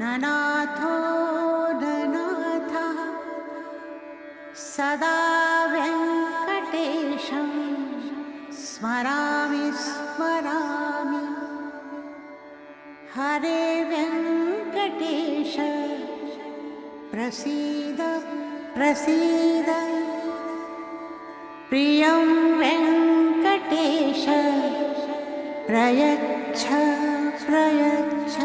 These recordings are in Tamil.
ननाथो ननाथः सदा वेङ्कटेशं स्मरामि स्मरामि हरे वेङ्कटेश प्रसीद प्रसीद प्रियं वेङ्कटेश प्रयच्छ प्रयच्छ.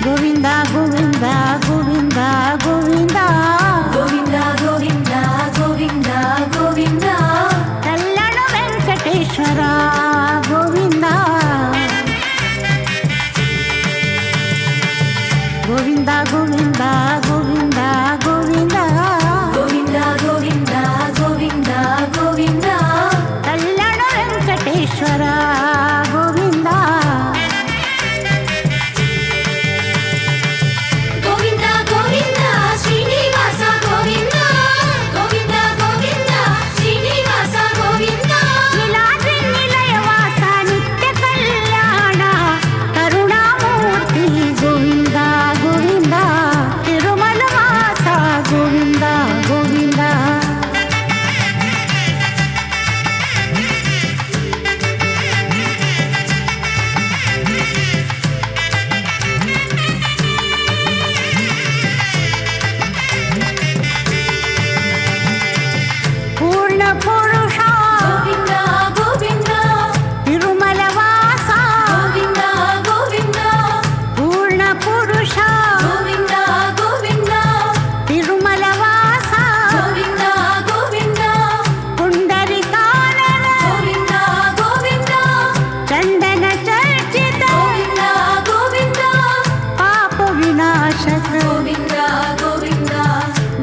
Govinda, Govinda, Govinda, Govinda, Govinda, Govinda, Govinda, Govinda, Kallana Venkateshwara, Govinda, Govinda, Govinda, Govinda, Govinda, Govinda, Govinda, Govinda, Govinda, Kallana Venkateshwara, Govinda. Govinda, Govinda, Srinivasa Govinda, Govinda, Govinda, Srinivasa Govinda, Niladri Nilayavasa Nitya Kalyana Karunamurti Govinda, Govinda, Tirumala Vasa Govinda, Govinda. Purna Purusha Govinda, Govinda, Tirumala Vasa Govinda, Govinda, Purna Purusha Govinda, Govinda, Tirumala Vasa Govinda, Govinda, Pundarikanana Govinda, Govinda, Chandana Charchita Govinda, Govinda, Papa Vinashaka Govinda, Govinda,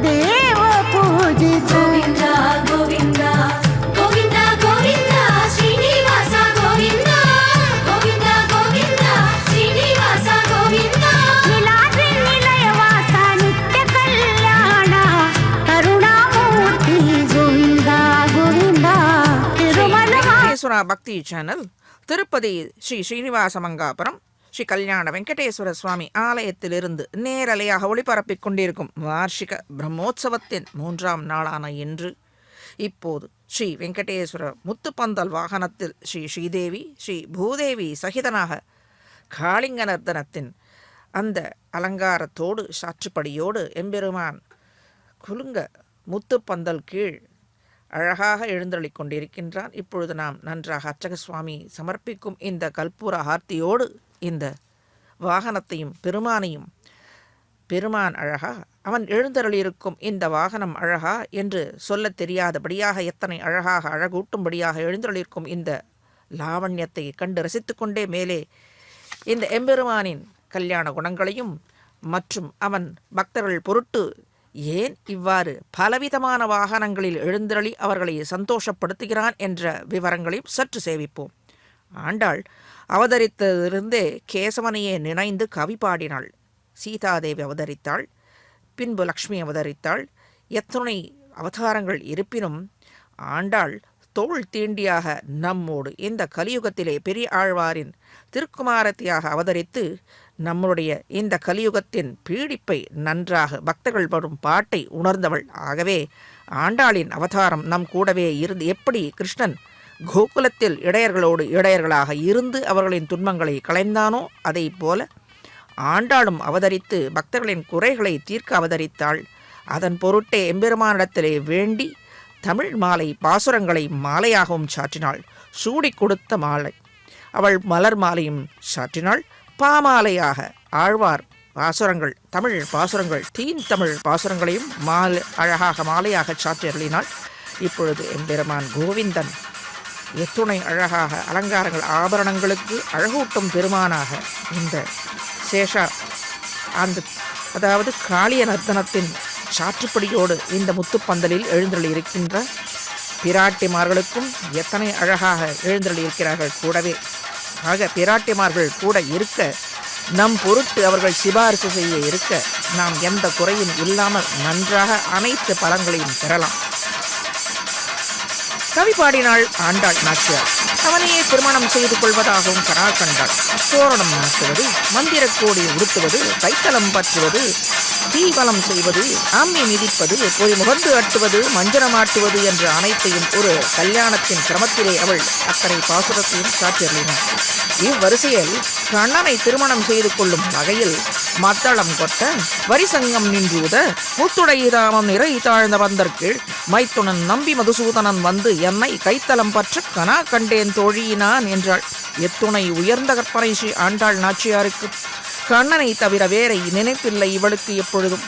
Deva Pujita Govinda, Govinda, Govinda, Govinda, Srinivasa Govinda, Govinda, Govinda, Srinivasa Govinda, Niladri Nilayavasa Nitya Kalyana Karunamurti Govinda, Govinda, Tirumala Venkateswara பக்தி சேனல் திருப்பதி ஸ்ரீ ஸ்ரீனிவாசமங்காபுரம் ஸ்ரீ கல்யாண வெங்கடேஸ்வர சுவாமி ஆலயத்திலிருந்து நேரலையாக ஒளிபரப்பிக் கொண்டிருக்கும் வார்ஷிக பிரம்மோற்சவத்தின் 3ஆம் நாளான இன்று இப்போது ஸ்ரீ வெங்கடேஸ்வர முத்துப்பந்தல் வாகனத்தில் ஸ்ரீ ஸ்ரீதேவி ஸ்ரீ பூதேவி சகிதனாக காளிங்கநர்த்தனத்தின் அந்த அலங்காரத்தோடு சாற்றுப்படியோடு எம்பெருமான் குலுங்க முத்துப்பந்தல் கீழ் அழகாக எழுந்தருளிக் கொண்டிருக்கின்றான். இப்பொழுது நாம் நன்றாக அர்ச்சக சுவாமி சமர்ப்பிக்கும் இந்த கற்பூர ஆர்த்தியோடு இந்த வாகனத்தையும் பெருமானையும், பெருமான் அழகா, அவன் எழுந்தருளியிருக்கும் இந்த வாகனம் அழகா என்று சொல்லத் தெரியாதபடியாக எத்தனை அழகாக அழகூட்டும்படியாக எழுந்தருளியிருக்கும் இந்த லாவண்யத்தை கண்டு ரசித்து கொண்டே மேலே இந்த எம்பெருமானின் கல்யாண குணங்களையும் மற்றும் அவன் பக்தர்கள் பொருட்டு ஏன் இவ்வாறு பலவிதமான வாகனங்களில் எழுந்தருளி அவர்களை சந்தோஷப்படுத்துகிறான் என்ற விவரங்களையும் சற்று சேவிப்போம். ஆண்டாள் அவதரித்ததிலிருந்தே கேசவனையே நினைந்து கவி பாடினாள். சீதாதேவி அவதரித்தாள், பின்பு லக்ஷ்மி அவதரித்தாள். எத்துணை அவதாரங்கள் இருப்பினும் ஆண்டாள் தோள் தீண்டியாக நம்மோடு இந்த கலியுகத்திலே பெரிய ஆழ்வாரின் திருக்குமாரத்தியாக அவதரித்து நம்முடைய இந்த கலியுகத்தின் பீடிப்பை நன்றாக பக்தர்கள் வரும் பாட்டை உணர்ந்தவள். ஆகவே ஆண்டாளின் அவதாரம் நம் கூடவே இருந்து எப்படி கிருஷ்ணன் கோகுலத்தில் இடையர்களோடு இடையர்களாக இருந்து அவர்களின் துன்பங்களை களைந்தானோ அதை போல ஆண்டாளும் அவதரித்து பக்தர்களின் குறைகளை தீர்க்க அவதரித்தாள். அதன் பொருட்டே எம்பெருமானிடத்திலே வேண்டி தமிழ் மாலை பாசுரங்களை மாலையாகவும் சாற்றினாள். சூடி கொடுத்த மாலை அவள் மலர் மாலையும் சாற்றினாள். பாமாலையாக ஆழ்வார் பாசுரங்கள், தமிழ் பாசுரங்கள், தீன் தமிழ் பாசுரங்களையும் அழகாக மாலையாக சாற்றி அருளினாள். இப்பொழுது எம்பெருமான் கோவிந்தன் எத்துணை அழகாக அலங்காரங்கள் ஆபரணங்களுக்கு அழகூட்டும் பெருமானாக இந்த சேஷ அதாவது காளிய நர்த்தனத்தின் சாற்றுப்படியோடு இந்த முத்துப்பந்தலில் எழுந்தருளியிருக்கின்ற பிராட்டிமார்களுக்கும் எத்தனை அழகாக எழுந்தருளியிருக்கிறார்கள் கூடவே. ஆக பிராட்டிமார்கள் கூட இருக்க, நம் பொருட்டு அவர்கள் சிபாரிசு செய்ய இருக்க, நாம் எந்த குறையும் இல்லாமல் நன்றாக அனைத்து பலன்களையும் பெறலாம். கவி பாடினாள் ஆண்டாள் நாச்சியார். அவனையே திருமணம் செய்து கொள்வதாகவும் கனா கண்டாள். தோரணம் நாட்டுவது, மந்திர கோடி உடுத்துவது, கைத்தலம் பற்றுவது, தீவலம் செய்வது, அம்மி மிதிப்பது, பொறி முகந்து அட்டுவது, மஞ்சனமாட்டுவது என்ற அனைத்தையும் ஒரு கல்யாணத்தின் கிரமத்திலே அவள் அத்தனை பாசுரத்தையும் காட்டியருளினாள். இவ்வரிசையில் கண்ணனை திருமணம் செய்து கொள்ளும் வகையில் மத்தளம் கொட்ட, வரிசங்கம் நின்றூத, முத்துடையிராமம் நிறை தாழ்ந்த வந்தற்கு மைத்துனன் நம்பி மதுசூதனன் வந்து என்னை கைத்தலம் பற்ற கனா கண்டேன் தோழியினான் என்றாள். எத்துணை உயர்ந்த கற்பனை ஸ்ரீ ஆண்டாள் நாச்சியாருக்கு! கண்ணனை தவிர வேறை நினைப்பில்லை இவளுக்கு எப்பொழுதும்.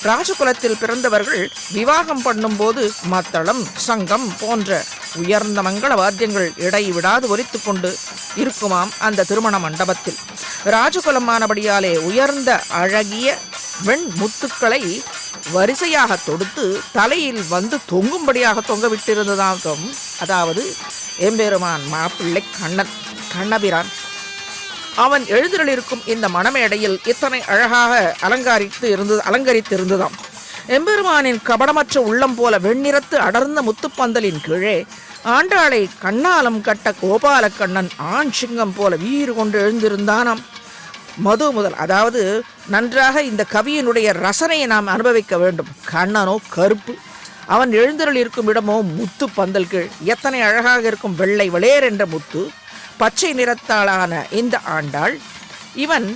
ராஜகுலத்தில் பிறந்தவர்கள் விவாகம் பண்ணும்போது மத்தளம், சங்கம் போன்ற உயர்ந்த மங்கள வாத்தியங்கள் இடைவிடாது ஒலித்து கொண்டு இருக்குமாம் அந்த திருமண மண்டபத்தில். ராஜகுலமானபடியாலே உயர்ந்த அழகிய வெண் முத்துக்களை வரிசையாக தொடுத்து தலையில் வந்து தொங்கும்படியாக தொங்க விட்டிருந்ததாகும். அதாவது எம்பெருமான் மாப்பிள்ளை கண்ணபிரான் அவன் எழுந்தருளிருக்கும் இந்த மணமேடையில் இத்தனை அழகாக அலங்கரித்திருந்ததாம். எம்பெருமானின் கபடமற்ற உள்ளம் போல வெண்ணிறத்து அடர்ந்த முத்துப்பந்தலின் கீழே ஆண்டாளை கண்ணாலம் கட்ட கோபால கண்ணன் ஆண் சிங்கம் போல வீறு கொண்டு எழுந்திருந்தானாம். மது முதல், அதாவது நன்றாக இந்த கவியினுடைய ரசனையை நாம் அனுபவிக்க வேண்டும். கண்ணனோ கருப்பு, அவன் எழுந்தருள் இருக்கும் இடமோ முத்து பந்தல் கீழ். எத்தனை அழகாக இருக்கும் வெள்ளை வளேர் என்ற முத்து, பச்சை நிறத்தாலான இந்த ஆண்டாள், இவன்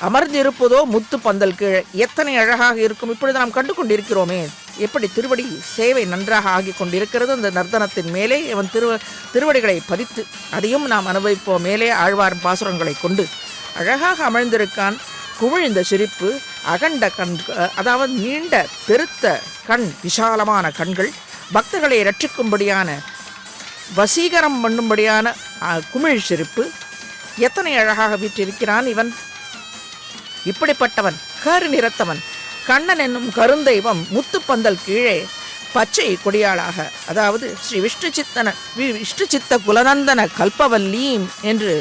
அமர்ந்திருப்பதோ முத்து பந்தல் கீழ். எத்தனை அழகாக இருக்கும்! இப்பொழுது நாம் கண்டு கொண்டிருக்கிறோமே எப்படி திருவடி சேவை நன்றாக ஆகி கொண்டிருக்கிறது. அந்த நர்த்தனத்தின் மேலே இவன் திருவடிகளை பதித்து அதையும் நாம் அனுபவிப்போம். மேலே ஆழ்வார் பாசுரங்களை கொண்டு அழகாக அமர்ந்திருக்கான். குமிழ்ந்த சிரிப்பு, அகண்ட கண், அதாவது நீண்ட பெருத்த கண், விசாலமான கண்கள், பக்தர்களை ரட்சிக்கும்படியான வசீகரம் பண்ணும்படியான குமிழ் சிரிப்பு. எத்தனை அழகாக வீற்றிருக்கிறான் இவன்! இப்படிப்பட்டவன் கரு நிறத்தவன் கண்ணன் என்னும் கருந்தெய்வம் முத்துப்பந்தல் கீழே பச்சை கொடியாளாக, அதாவது ஸ்ரீ விஷ்ணு சித்த குலநந்தன கல்பவல்லீம் என்று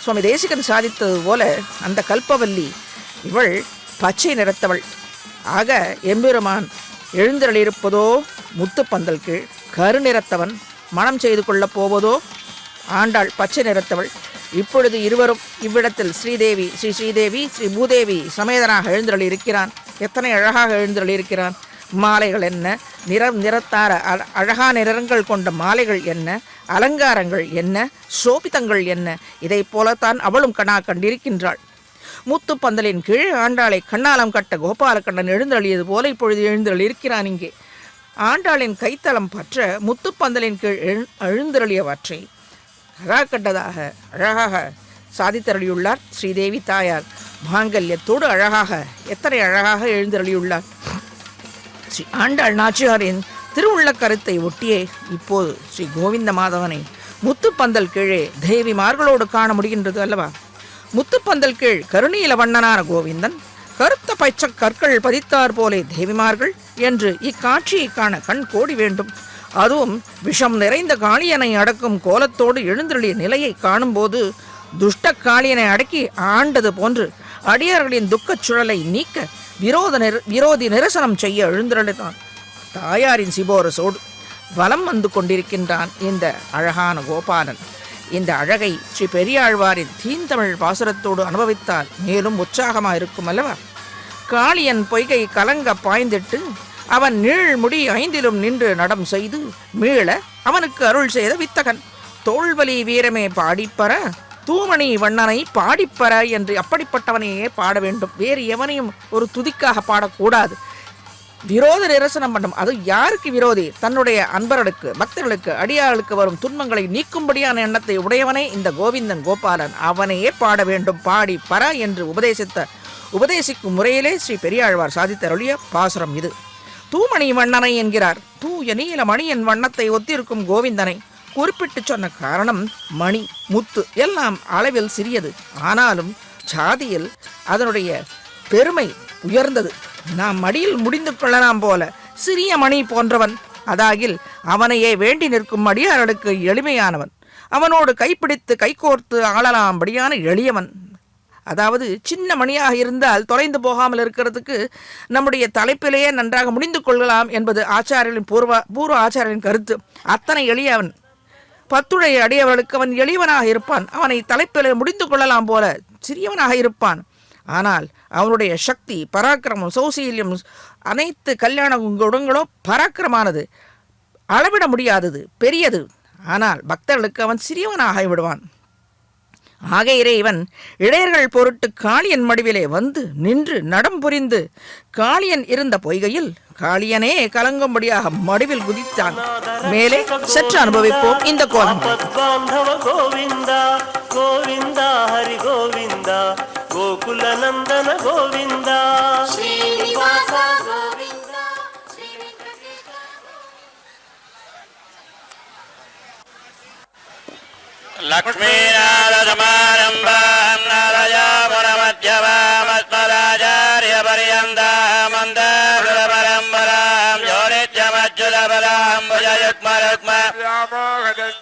சுவாமி தேசிகன் சாதித்தது போல அந்த கல்பவல்லி இவள் பச்சை நிறத்தவள். ஆக எம்பெருமான் எழுந்தருளிருப்பதோ முத்துப்பந்தல் கீழ், கருநிறத்தவன் மனம் செய்து கொள்ளப் போவதோ ஆண்டாள் பச்சை நிறத்தவள். இப்பொழுது இருவரும் இவ்விடத்தில் ஸ்ரீதேவி ஸ்ரீ பூதேவி சமேதனாக எழுந்தருளியிருக்கிறான். எத்தனை அழகாக எழுந்தருளியிருக்கிறான்! மாலைகள் என்ன, நிறத்தார அழகான நிறங்கள் கொண்ட மாலைகள் என்ன, அலங்காரங்கள் என்ன, சோபிதங்கள் என்ன! இதை போலத்தான் அவளும் கண்ணா கண்டிருக்கின்றாள். முத்துப்பந்தலின் கீழ் ஆண்டாளை கண்ணாலம் கட்ட கோபாலக்கண்ணன் எழுந்தருளியது போல இப்பொழுது எழுந்தருளியிருக்கிறான் இங்கே. ஆண்டாளின் கைத்தலம் பற்ற முத்துப்பந்தலின் கீழ் எழுந்தருளியவற்றை கண்டதாக அழகாக சாதித்தருளியுள்ளார் ஸ்ரீதேவி தாயார். மாங்கல்யத்தோடு அழகாக, எத்தனை அழகாக எழுந்தருளியுள்ளார். ஸ்ரீ ஆண்டாள் நாச்சியாரின் திருவுள்ள கருத்தை ஒட்டியே இப்போது ஸ்ரீ கோவிந்த மாதவனை முத்துப்பந்தல் கீழே தேவிமார்களோடு காண முடிகின்றது அல்லவா? முத்துப்பந்தல் கீழ் கருணீல வண்ணனான கோவிந்தன், கருத்த பச்சை கற்கள் பதித்தார் போலே தேவிமார்கள் என்று இக்காட்சியை காண கண் கோடி வேண்டும். அதுவும் விஷம் நிறைந்த காளியனை அடக்கும் கோலத்தோடு எழுந்தருளிய நிலையை காணும்போது துஷ்ட காளியனை அடக்கி ஆண்டது போன்று அடியார்களின் துக்கச் சுழலை நீக்க விரோதி நிரசனம் செய்ய எழுந்தருளினான். தாயாரின் சிபோரசோடு வலம் வந்து கொண்டிருக்கின்றான் இந்த அழகான கோபாலன். இந்த அழகை ஸ்ரீ பெரியாழ்வாரின் தீந்தமிழ் பாசுரத்தோடு அனுபவித்தால் மேலும் உற்சாகமாக இருக்கும் அல்லவா? காளியன் பொய்கை கலங்க பாய்ந்திட்டு அவன் நீழ்முடி 5லும் நின்று நடம் செய்து மீள அவனுக்கு அருள் செய்த வித்தகன். தோல்வலி வீரமே பாடிப்பற, தூமணி வண்ணனை பாடிப்பற என்று அப்படிப்பட்டவனையே பாட வேண்டும். வேறு எவனையும் ஒரு துதிக்காக பாடக்கூடாது. விரோத நிரசனம் பண்ணும். அது யாருக்கு விரோதி? தன்னுடைய அன்பர்களுக்கு, பக்தர்களுக்கு, அடியார்களுக்கு வரும் துன்பங்களை நீக்கும்படியான எண்ணத்தை உடையவனே இந்த கோவிந்தன் கோபாலன். அவனையே பாட வேண்டும். பாடி பர என்று உபதேசிக்கும் முறையிலே ஸ்ரீ பெரியாழ்வார் சாதித்தருளிய பாசுரம் இது. தூமணி வண்ணனை என்கிறார். தூய நீல மணியின் வண்ணத்தை ஒத்திருக்கும் கோவிந்தனை குறிப்பிட்டு சொன்ன காரணம், மணி, முத்து எல்லாம் அளவில் சிறியது. ஆனாலும் ஜாதியில் அதனுடைய பெருமை உயர்ந்தது. நாம் மடியில் முடிந்து கொள்ளலாம் போல சிறிய மணி போன்றவன். அதாகில் அவனையே வேண்டி நிற்கும் அடியார்களுக்கு எளிமையானவன். அவனோடு கைப்பிடித்து கைகோர்த்து ஆளலாம்படியான எளியவன். அதாவது சின்ன மணியாக இருந்தால் தொலைந்து போகாமல் இருக்கிறதுக்கு நம்முடைய தலைப்பிலேயே நன்றாக முடிந்து கொள்ளலாம் என்பது ஆச்சாரியர்களின் பூர்வ ஆச்சாரியரின் கருத்து. அத்தனை எளியவன். பத்துடை அடியவர்களுக்கு அவன் எளியவனாக இருப்பான். அவனை தலைப்பிலே முடிந்து கொள்ளலாம் போல சிறியவனாக இருப்பான். ஆனால் அவனுடைய சக்தி, பராக்கிரமம், சௌசீல்யம், அனைத்து கல்யாண குணங்களும் பராக்கிரமானது, அளவிட முடியாதது, பெரியது. ஆனால் பக்தர்களுக்கு அவன் சிறியவனாக விடுவான். ஆக இறைவன் இடையர்கள் பொருட்டு காளியன் மடிவிலே வந்து நின்று நடம் புரிந்து காளியன் இருந்த பொய்கையில் காளியனே கலங்கும்படியாக மடிவில் குதித்தான். மேலே சற்று அனுபவிப்போம் இந்த கோலம். கோவிந்தா கோவிந்தா ஹரி கோவிந்தா கோகுல நந்தன கோவிந்தா ஸ்ரீனிவாச கோவிந்தா ஸ்ரீ வெங்கடேச லக்ஷ்மீநாதசமாரம்பாம் நாரயாமுனமத்யமாமஸ்மதாச்சார்யபர்யந்தாம் மந்தாசுரபரம்பராம் யோனித்யமச்சுதபதாம் புஜயுக்மருக்ம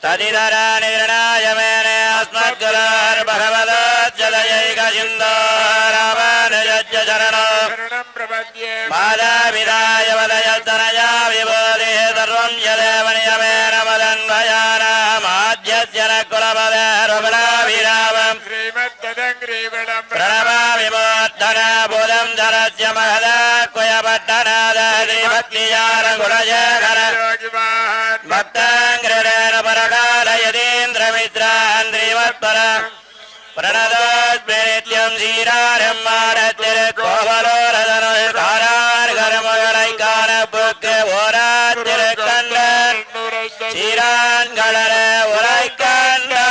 ததிதராணி கிருணாய மேனே அஸ்மத்குரோர் பகவதோத்யதயைகசிந்தோ ராமானுஜஸ்ய சரணோ மாதாபிதாய வதயத்தனயா விபூதி சர்வம் யதேவனியமேன மதன்வயானாம் ஆத்யஸ்ய குலபதேருபலாபிராமம் பிரணமாமி மூர்த்தனாபுதம் தரஸ்ய மகதாக்குயபட்டநாத ஸ்ரீபக்தியாரகுணசேகர பக்தாங்கிரேண பரகால யதீந்திரமித்ரான் ஸ்ரீமத்பர பிரணதோஸ்மி நித்யம் சீராரம் மாடத்திரு கோவலோரதனுள் காரார் கரமுகளை காண புக்கு ஓராத்திரு கண்டன் சீரான் கலர உரை கண்டாய்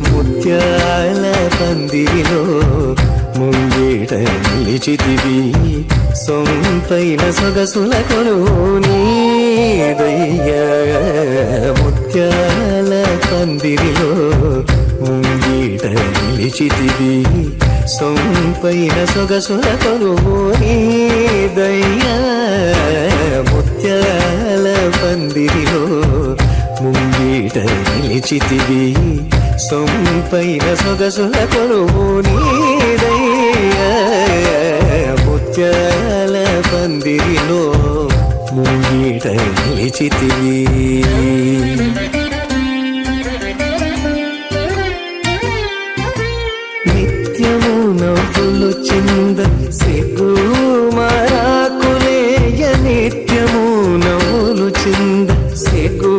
ముత్యాల పందిరిలో ముంగిట నిలిచితివి సొంతైన సొగసుల కొలువు నీదయ్యా. ముత్యాల పందిరిలో ముంగిట నిలిచితివి సొంతైన సొగసుల కొలువు నీదయ్యా. ముత్యాల పందిరిలో ముంగిట నిలిచితివి సొంపైన సొగసుల కొలువు నీదయ్యా. ముత్యాల పందిరిలో ముంగిట నిలిచితివి నిత్యము నవ్వులు చింద సిగ్గు మారాకులేయ నిత్యము నవ్వులు చింద సిగ్గు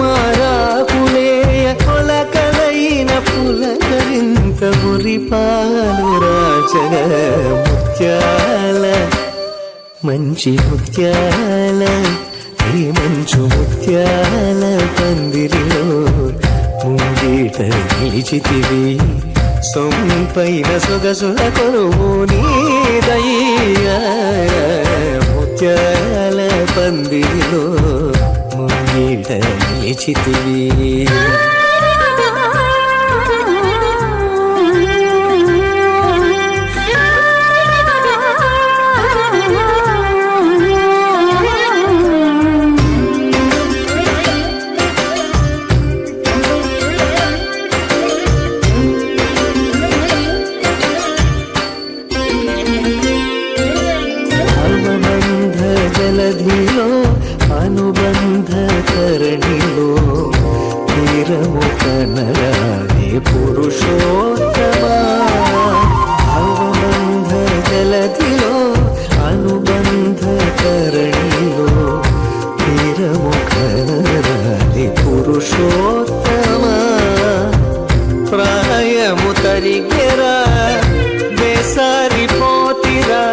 మారాకులేయ కొలకలైన పులకరింత మురిపాలు రాజగ ముత్యాల మంచి ముత్యాల ఈ మంచు ముత్యాల పందిరిలో ముంగిట నిలిచితివి సొంపైన సొగసుల కొలువు నీదయ్యా ముత్యాల పందిరిలో ముంగిట నిలిచితివి జలధిలో అనుబంధ కరణిలో తీరము కనరాని పురుషోత్తమా అనుబంధ జలధిలో అనుబంధ కరణిలో తీరము కనరాని పురుషోత్తమా ప్రాయము తరిగెరా వేసారిపోతిరా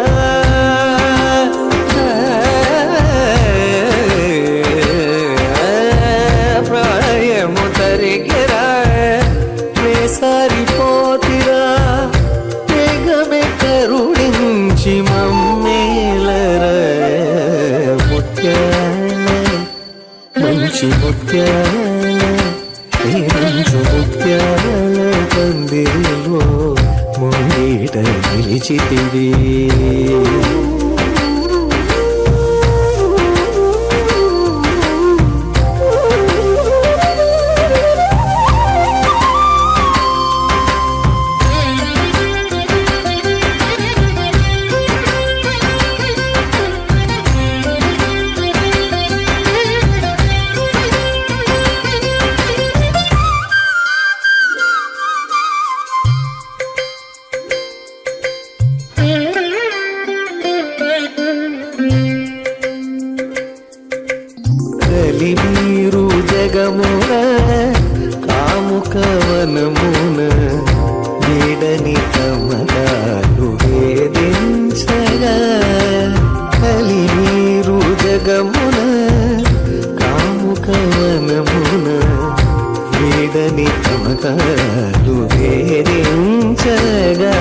సారిపోతిరా వేగమే కరుణించి మమ్మేలర ముత్యాల మంచి ముత్యాల ఈ మంచు ముత్యాల పందిరిలో ముంగిట నిలిచితివి కలిమీరు జగమున కాముకవనమున వీడని కమలాలు వేదించగా కలిమీరు జగమున కాముకవనమున వీడని కమలాలు వేదించగా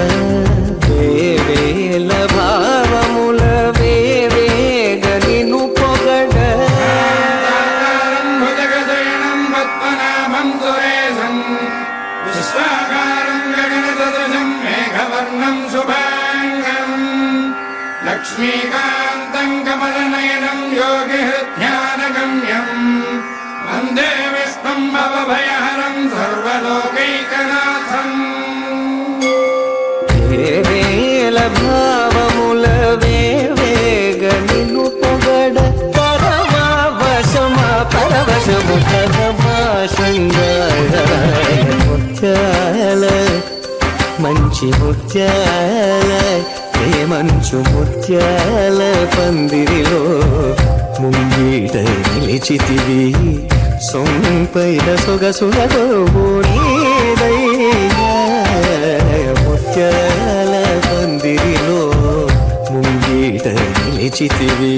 వేవేల భావముల వేవేగ నిన్ను పొగడ విశ్వాకారం గగనసదృశం మేఘవర్ణం శుభాంగం లక్ష్మీకాంతం కమలనయనం యోగిహృధ్యానగమ్యం వందే విష్ణుం భవభయహరం సర్వలోకైకనాథం వేవేల భావముల వేవేగ నిన్ను పొగడ పరమావశమా పరవశము పరమాశంగాయ ముత్యాల మంచి ముత్యాల ఏ మంచు ముత్యాల పందిరిలో ముంగిట నిలిచితివి సొంపైన సొగసుల కొలువు నీదయ్యా ముత్యాల పందిరిలో ముంగిట నిలిచితివి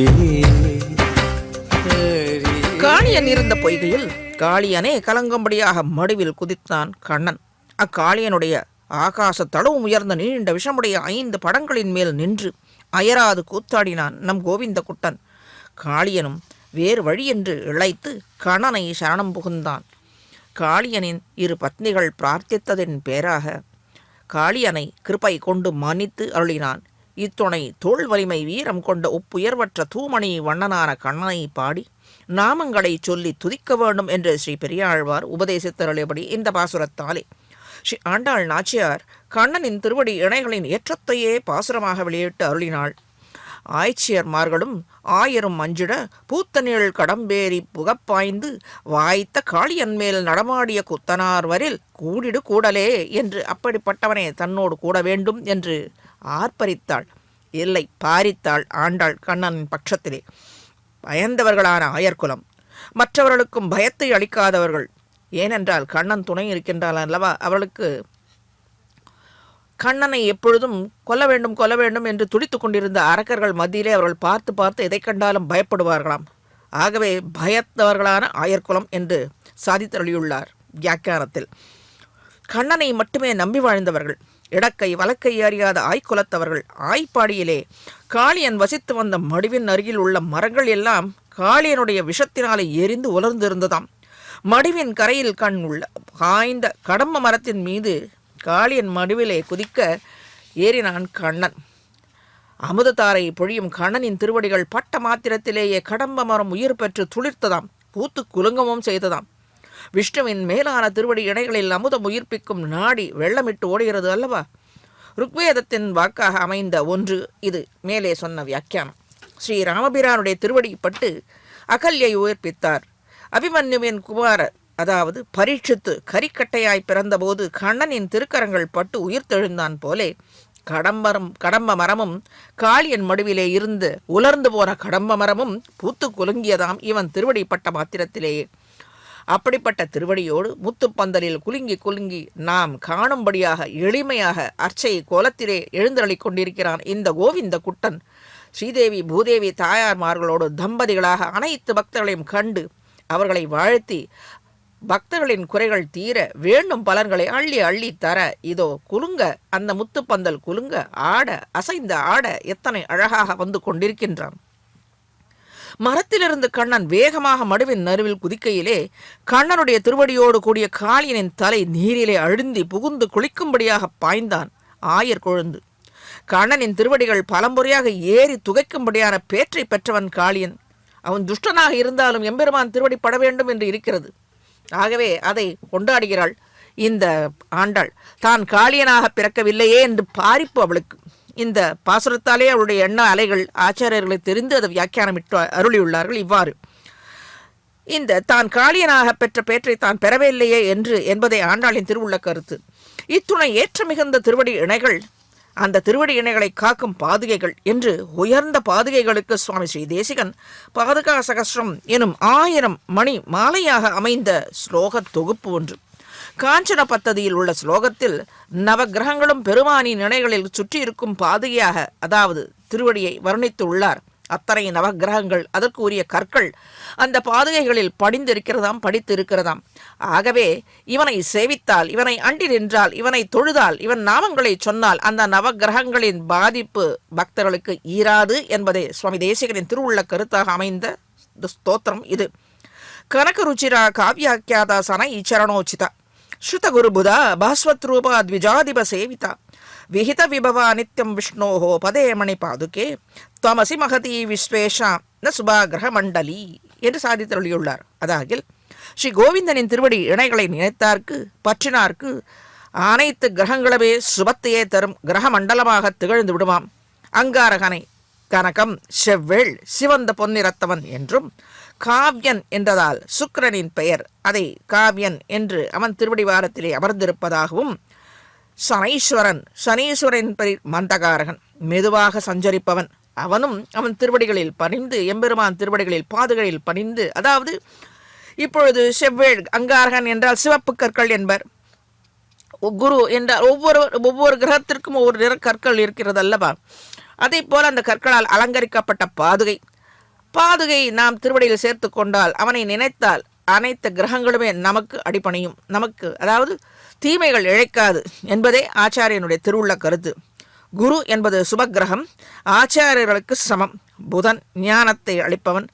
காளியன் இருந்த பொய்கையில் காளியனே கலங்கும்படியாக மடுவில் குதித்தான் கண்ணன். அக்காளியனுடைய ஆகாச தளவும் உயர்ந்த நீண்ட விஷமுடைய 5 படங்களின் மேல் நின்று அயராது கூத்தாடினான் நம் கோவிந்த குட்டன். காளியனும் வேறு வழி என்று இழைத்து கண்ணனை சரணம் புகுந்தான். காளியனின் 2 பத்னிகள் பிரார்த்தித்ததின் பேராக காளியனை கிருபை கொண்டு மன்னித்து அருளினான். இத்துணை தோள் வலிமை வீரம் கொண்ட ஒப்புயர்வற்ற தூமணி வண்ணனான கண்ணனை பாடி நாமங்களை சொல்லி துதிக்க வேண்டும் என்று ஸ்ரீ பெரியாழ்வார் உபதேசித்தருளியபடி இந்த பாசுரத்தாலே ஸ்ரீ ஆண்டாள் நாச்சியார் கண்ணனின் திருவடி இணைகளின் ஏற்றத்தையே பாசுரமாக வெளியிட்டு அருளினாள். ஆய்ச்சியர்மார்களும் ஆயிரம் அஞ்சிட பூத்தனிழ் கடம்பேறி புகப்பாய்ந்து வாய்த்த காளியன் மேல் நடமாடிய குத்தனார் வரில் கூடிடு கூடலே என்று அப்படிப்பட்டவனே தன்னோடு கூட வேண்டும் என்று ஆர்ப்பரித்தாள். இல்லை, பாரித்தாள் ஆண்டாள் கண்ணனின் பட்சத்திலே. பயந்தவர்களான ஆயர்குலம், மற்றவர்களுக்கும் பயத்தை அளிக்காதவர்கள். ஏனென்றால் கண்ணன் துணை இருக்கின்றாள் அல்லவா. அவளுக்கு கண்ணனை எப்பொழுதும் கொல்ல வேண்டும் என்று துடித்து கொண்டிருந்த அரக்கர்கள் மத்தியிலே அவர்கள் பார்த்து பார்த்து எதை கண்டாலும் பயப்படுவார்களாம். ஆகவே பயத்தவர்களான ஆயர்குலம் என்று சாதித்தருளியுள்ளார் வியாக்கியானத்தில். கண்ணனை மட்டுமே நம்பி வாழ்ந்தவர்கள், இடக்கை வலக்கை அறியாத ஆய்குலத்தவர்கள். ஆய்ப்பாடியிலே காளியன் வசித்து வந்த மடுவின் அருகில் உள்ள மரங்கள் எல்லாம் காளியனுடைய விஷத்தினாலே எரிந்து உலர்ந்திருந்ததாம். மடுவின் கரையில் கண் உள்ள காய்ந்த கடம்ப மரத்தின் மீது காளியன் மடுவிலே குதிக்க ஏறினான் கண்ணன். அமுதத்தாரை பொழியும் கண்ணனின் திருவடிகள் பட்ட மாத்திரத்திலேயே கடம்ப மரம் உயிர் பெற்று துளிர்த்ததாம், பூத்து குலுங்கமும் செய்ததாம். விஷ்ணுவின் மேலான திருவடி இணைகளில் அமுதம் உயிர்ப்பிக்கும் நாடி வெள்ளமிட்டு ஓடுகிறது அல்லவா. ருக்வேதத்தின் வாக்காக அமைந்த ஒன்று இது. மேலே சொன்ன வியாக்கியானம். ஸ்ரீ ராமபிரானுடைய திருவடி பட்டு அகல்யை உயிர்ப்பித்தார். அபிமன்யுவின் குமாரர் அதாவது பரீட்சித்து கரிக்கட்டையாய் பிறந்தபோது கண்ணனின் திருக்கரங்கள் பட்டு உயிர்த்தெழுந்தான் போலே கடம்ப மரமும் காளியன் மடுவிலே இருந்து உலர்ந்து போன கடம்ப மரமும் பூத்து குலுங்கியதாம் இவன் திருவடி பட்ட மாத்திரத்திலேயே. அப்படிப்பட்ட திருவடியோடு முத்துப்பந்தலில் குலுங்கி குலுங்கி நாம் காணும்படியாக எளிமையாக அர்ச்சை கோலத்திலே எழுந்தருளிக் கொண்டிருக்கிறான் இந்த கோவிந்த குட்டன். ஸ்ரீதேவி பூதேவி தாயார்மார்களோடு தம்பதிகளாக அனைத்து பக்தர்களையும் கண்டு அவர்களை வாழ்த்தி பக்தர்களின் குறைகள் தீர வேண்டும் பலன்களை அள்ளி அள்ளி தர இதோ குலுங்க அந்த முத்துப்பந்தல் குலுங்க ஆட அசைந்த ஆட எத்தனை அழகாக வந்து கொண்டிருக்கின்றான். மரத்திலிருந்து கண்ணன் வேகமாக மடுவின் நடுவில் குதிக்கையிலே கண்ணனுடைய திருவடியோடு கூடிய காளியனின் தலை நீரிலே அழுந்தி புகுந்து குளிக்கும்படியாக பாய்ந்தான் ஆயர் கொழுந்து. கண்ணனின் திருவடிகள் பலமுறையாக ஏறி துகைக்கும்படியான பேற்றை பெற்றவன் காளியன். அவன் துஷ்டனாக இருந்தாலும் எம்பெருமான் திருவடி பட வேண்டும் என்று இருக்கிறது. ஆகவே அதை கொண்டாடுகிறாள் இந்த ஆண்டாள். தான் காளியனாக பிறக்கவில்லையே என்று பாரிப்பு அவளுக்கு. இந்த பாசுரத்தாலே அவளுடைய எண்ண அலைகள் ஆச்சாரியர்களை தெரிந்து அதை வியாக்கியானமிட்டு அருளியுள்ளார்கள் இவ்வாறு. இந்த தான் காளியனாக பெற்ற பேற்றை தான் பெறவில்லையே என்பதை ஆண்டாளின் திருவுள்ள கருத்து. இத்துணை ஏற்ற மிகுந்த திருவடி இணைகள், அந்த திருவடி இணைகளை காக்கும் பாதுகைகள் என்று உயர்ந்த பாதுகைகளுக்கு சுவாமி ஸ்ரீ தேசிகன் பாதுகா சகஸ்ரம் எனும் 1000 மணி மாலையாக அமைந்த ஸ்லோக தொகுப்பு ஒன்று. காஞ்சன பத்ததியில் உள்ள ஸ்லோகத்தில் நவகிரகங்களும் பெருமானின் இணைகளில் சுற்றியிருக்கும் பாதுகையாக அதாவது திருவடியை வர்ணித்து உள்ளார். அத்தனை நவகிரகங்கள் அதற்கு உரிய கற்கள் அந்த பாதுகைகளில் படித்து இருக்கிறதாம். ஆகவே இவனை சேவித்தால், இவனை அண்டி நின்றால், இவனை தொழுதால், இவன் நாமங்களை சொன்னால் அந்த நவகிரகங்களின் பாதிப்பு பக்தர்களுக்கு ஈராது என்பதே சுவாமி தேசிகனின் திருவுள்ள கருத்தாக அமைந்த ஸ்தோத்திரம் இது. கனக ருச்சிரா காவியாக்கியாதா சன ஈச்சரணோச்சிதா ஸ்ருத குருபுதா பாஸ்வத் ரூபா த்விஜாதிப சேவிதா விஹித விபவா நித்யம் விஷ்ணோஹோ பதே மணி பாதுகே துவமசி மகதி விஸ்வேஷா ந சுபாகிரக மண்டலி என்று சாதித்தருளியுள்ளார். அதாகில் ஸ்ரீ கோவிந்தனின் திருவடி இணைகளை நினைத்தார்க்கு பற்றினார்க்கு அனைத்து கிரகங்களுமே சுபத்தையே தரும் கிரக மண்டலமாக திகழ்ந்து விடுமாம். அங்காரகனை கனகம் செவ்வேள் சிவந்த பொன்னிறத்தவன் என்றும் காவ்யன் என்றதால் சுக்கிரனின் பெயர் அதை காவ்யன் என்று அவன் திருவடிவாரத்திலே அமர்ந்திருப்பதாகவும், சனீஸ்வரன் பெயர் மந்தகாரகன் மெதுவாக சஞ்சரிப்பவன் அவனும் அவன் திருவடிகளில் பணிந்து எம்பெருமான் திருவடிகளில் பாதுகளில் பணிந்து, அதாவது இப்பொழுது செவ்வேள் அங்காரகன் என்றால் சிவப்பு கற்கள் என்பர். குரு என்றால் ஒவ்வொரு கிரகத்திற்கும் ஒவ்வொரு நிற கற்கள் இருக்கிறது அல்லவா. அதே போல அந்த கற்களால் அலங்கரிக்கப்பட்ட பாதுகை நாம் திருவடியில் சேர்த்து கொண்டால், அவனை நினைத்தால் அனைத்து கிரகங்களுமே நமக்கு அடிபணியும், நமக்கு அதாவது தீமைகள் இழைக்காது என்பதே ஆச்சாரியனுடைய திருவுள்ள கருத்து. குரு என்பது சுபகிரகம், ஆச்சாரியர்களுக்கு சமம். புதன் ஞானத்தை அளிப்பவன்,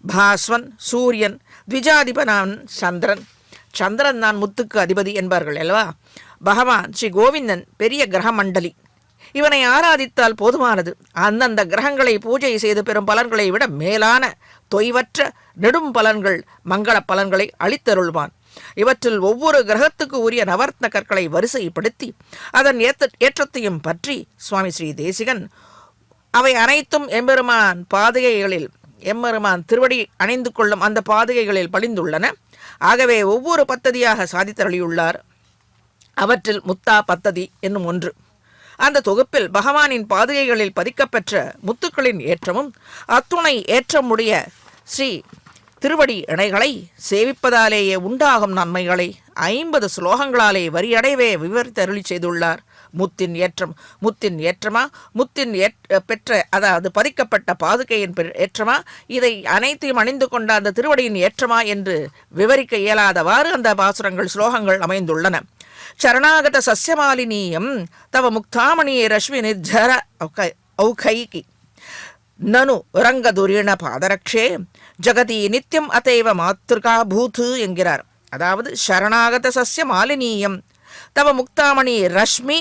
பாஸ்வன் சூரியன், த்விஜாதிபனான் சந்திரன் தான் முத்துக்கு அதிபதி என்பார்கள் அல்லவா. பகவான் ஸ்ரீ கோவிந்தன் பெரிய கிரக மண்டலி. இவனை ஆராதித்தால் போதுமானது. அந்தந்த கிரகங்களை பூஜை செய்து பெறும் பலன்களை விட மேலான தொய்வற்ற நெடும் பலன்கள் மங்கள பலன்களை அளித்தருள்வான். இவற்றில் ஒவ்வொரு கிரகத்துக்கு உரிய நவரத்ன கற்களை வரிசைப்படுத்தி அதன் ஏற்றத்தையும் பற்றி சுவாமி ஸ்ரீ தேசிகன் அவை அனைத்தும் எம்பெருமான் பாதுகைகளில் எம்பெருமான் திருவடி அணிந்து கொள்ளும் அந்த பாதுகைகளில் படிந்துள்ளன. ஆகவே ஒவ்வொரு பத்ததியாக சாதித்தருளியுள்ளார். அவற்றில் முத்தா பத்ததி என்னும் ஒன்று. அந்த தொகுப்பில் பகவானின் பாதுகைகளில் பதிக்கப்பெற்ற முத்துக்களின் ஏற்றமும் அத்துணை ஏற்றமுடைய ஸ்ரீ திருவடி இணைகளை சேவிப்பதாலேயே உண்டாகும் நன்மைகளை 50 ஸ்லோகங்களாலே வரியடைவே விவரித்தருளி செய்துள்ளார். முத்தின் ஏற்றம் முத்தின் ஏற்றமா, முத்தின் பெற்ற அதாவது பதிக்கப்பட்ட பாதுகையின் ஏற்றமா, இதை அனைத்தையும் அணிந்து கொண்ட அந்த திருவடியின் ஏற்றமா என்று விவரிக்க இயலாதவாறு அந்த பாசுரங்கள் ஸ்லோகங்கள் அமைந்துள்ளன. சரணாகத சஸ்யமாலினீயம் தவ முக்தாமணியே ரஷ்மி நிர்ஜர ஔகைகி நனு ரங்கதுரிண பாதரக்ஷே ஜகதி நித்தியம் அதைவ மாத்திருகா பூத்து என்கிறார். அதாவது சரணாகத சஸ்ய மாலினீயம் தவ முக்தாமணி ரஷ்மி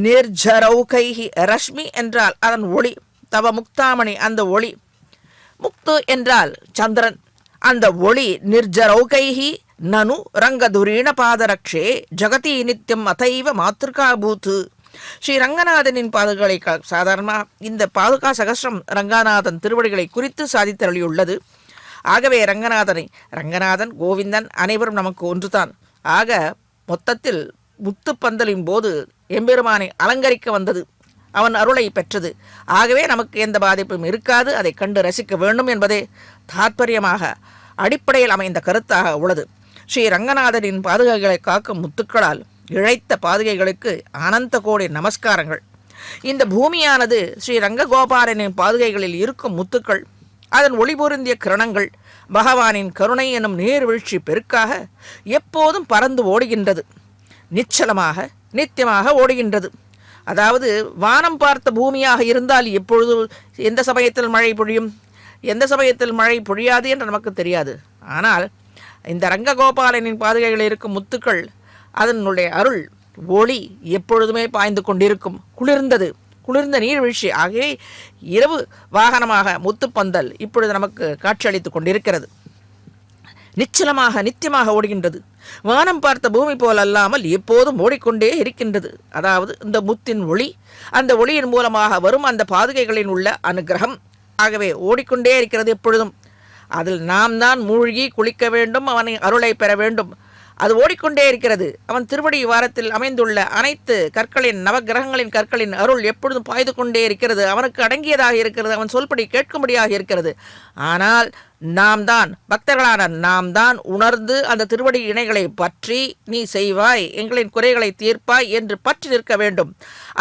நிர்ஜரௌகைகி. ரஷ்மி என்றால் அதன் ஒளி, தவ முக்தாமணி அந்த ஒளி, முக்து என்றால் சந்திரன் அந்த ஒளி. நிர்ஜரௌகைகி நனு ரங்கதுரீண பாதரக்ஷே ஜகதி நித்தியம் அதைவ மாத்திருகா பூத்து. ஸ்ரீ ரங்கநாதனின் பாதுகளை சாதாரணமாக இந்த பாதுகா சகஸ்ரம் ரங்கநாதன் திருவடிகளை குறித்து சாதித்தருளியுள்ளது. ஆகவே ரங்கநாதன் கோவிந்தன் அனைவரும் நமக்கு ஒன்றுதான். ஆக மொத்தத்தில் முத்துப்பந்தலின் போது எம்பெருமானை அலங்கரிக்க வந்தது, அவன் அருளை பெற்றது. ஆகவே நமக்கு எந்த பாதிப்பும் இருக்காது, அதை கண்டு ரசிக்க வேண்டும் என்பதே தாற்பயமாக அடிப்படையில் அமைந்த கருத்தாக உள்ளது. ஸ்ரீ ரங்கநாதனின் பாதுகைகளை காக்கும் முத்துக்களால் இழைத்த பாதுகைகளுக்கு அனந்த கோடி நமஸ்காரங்கள். இந்த பூமியானது ஸ்ரீ ரங்ககோபாலனின் பாதுகைகளில் இருக்கும் முத்துக்கள், அதன் ஒளி பொருந்திய கிரணங்கள் பகவானின் கருணை எனும் நீர்வீழ்ச்சி பெருக்காக எப்போதும் பறந்து ஓடுகின்றது, நிச்சலமாக நித்தியமாக ஓடுகின்றது. அதாவது வானம் பார்த்த பூமியாக இருந்தால் எப்பொழுது எந்த சமயத்தில் மழை பொழியும், எந்த சமயத்தில் மழை பொழியாது என்று நமக்கு தெரியாது. ஆனால் இந்த ரங்ககோபாலனின் பாதுகைகளில் இருக்கும் முத்துக்கள், அதனுடைய அருள் ஒளி எப்பொழுதுமே பாய்ந்து கொண்டிருக்கும். குளிர்ந்த நீர்வீழ்ச்சி ஆகிய இரவு வாகனமாக முத்துப்பந்தல் இப்பொழுது நமக்கு காட்சியளித்து கொண்டிருக்கிறது. நிச்சலமாக நித்தியமாக ஓடுகின்றது. வானம் பார்த்த பூமி போல் அல்லாமல் எப்போதும் ஓடிக்கொண்டே இருக்கின்றது. அதாவது இந்த முத்தின் ஒளி, அந்த ஒளியின் மூலமாக வரும் அந்த பாதுகைகளின் உள்ள அனுகிரகம் ஆகவே ஓடிக்கொண்டே இருக்கிறது எப்பொழுதும். அதில் நாம் தான் மூழ்கி குளிக்க வேண்டும், அவனை அருளை பெற வேண்டும். அது ஓடிக்கொண்டே இருக்கிறது. அவன் திருவடி வாரத்தில் அமைந்துள்ள அனைத்து கற்களின் நவகிரகங்களின் கற்களின் அருள் எப்பொழுதும் பாய்ந்து கொண்டே இருக்கிறது. அவனுக்கு அடங்கியதாக இருக்கிறது, அவன் சொல்படி கேட்கும்படியாக இருக்கிறது. ஆனால் நாம் தான் பக்தர்களான நாம் தான் உணர்ந்து அந்த திருவடி இணைகளை பற்றி நீ செய்வாய், எங்களின் குறைகளை தீர்ப்பாய் என்று பற்றி நிற்க வேண்டும்.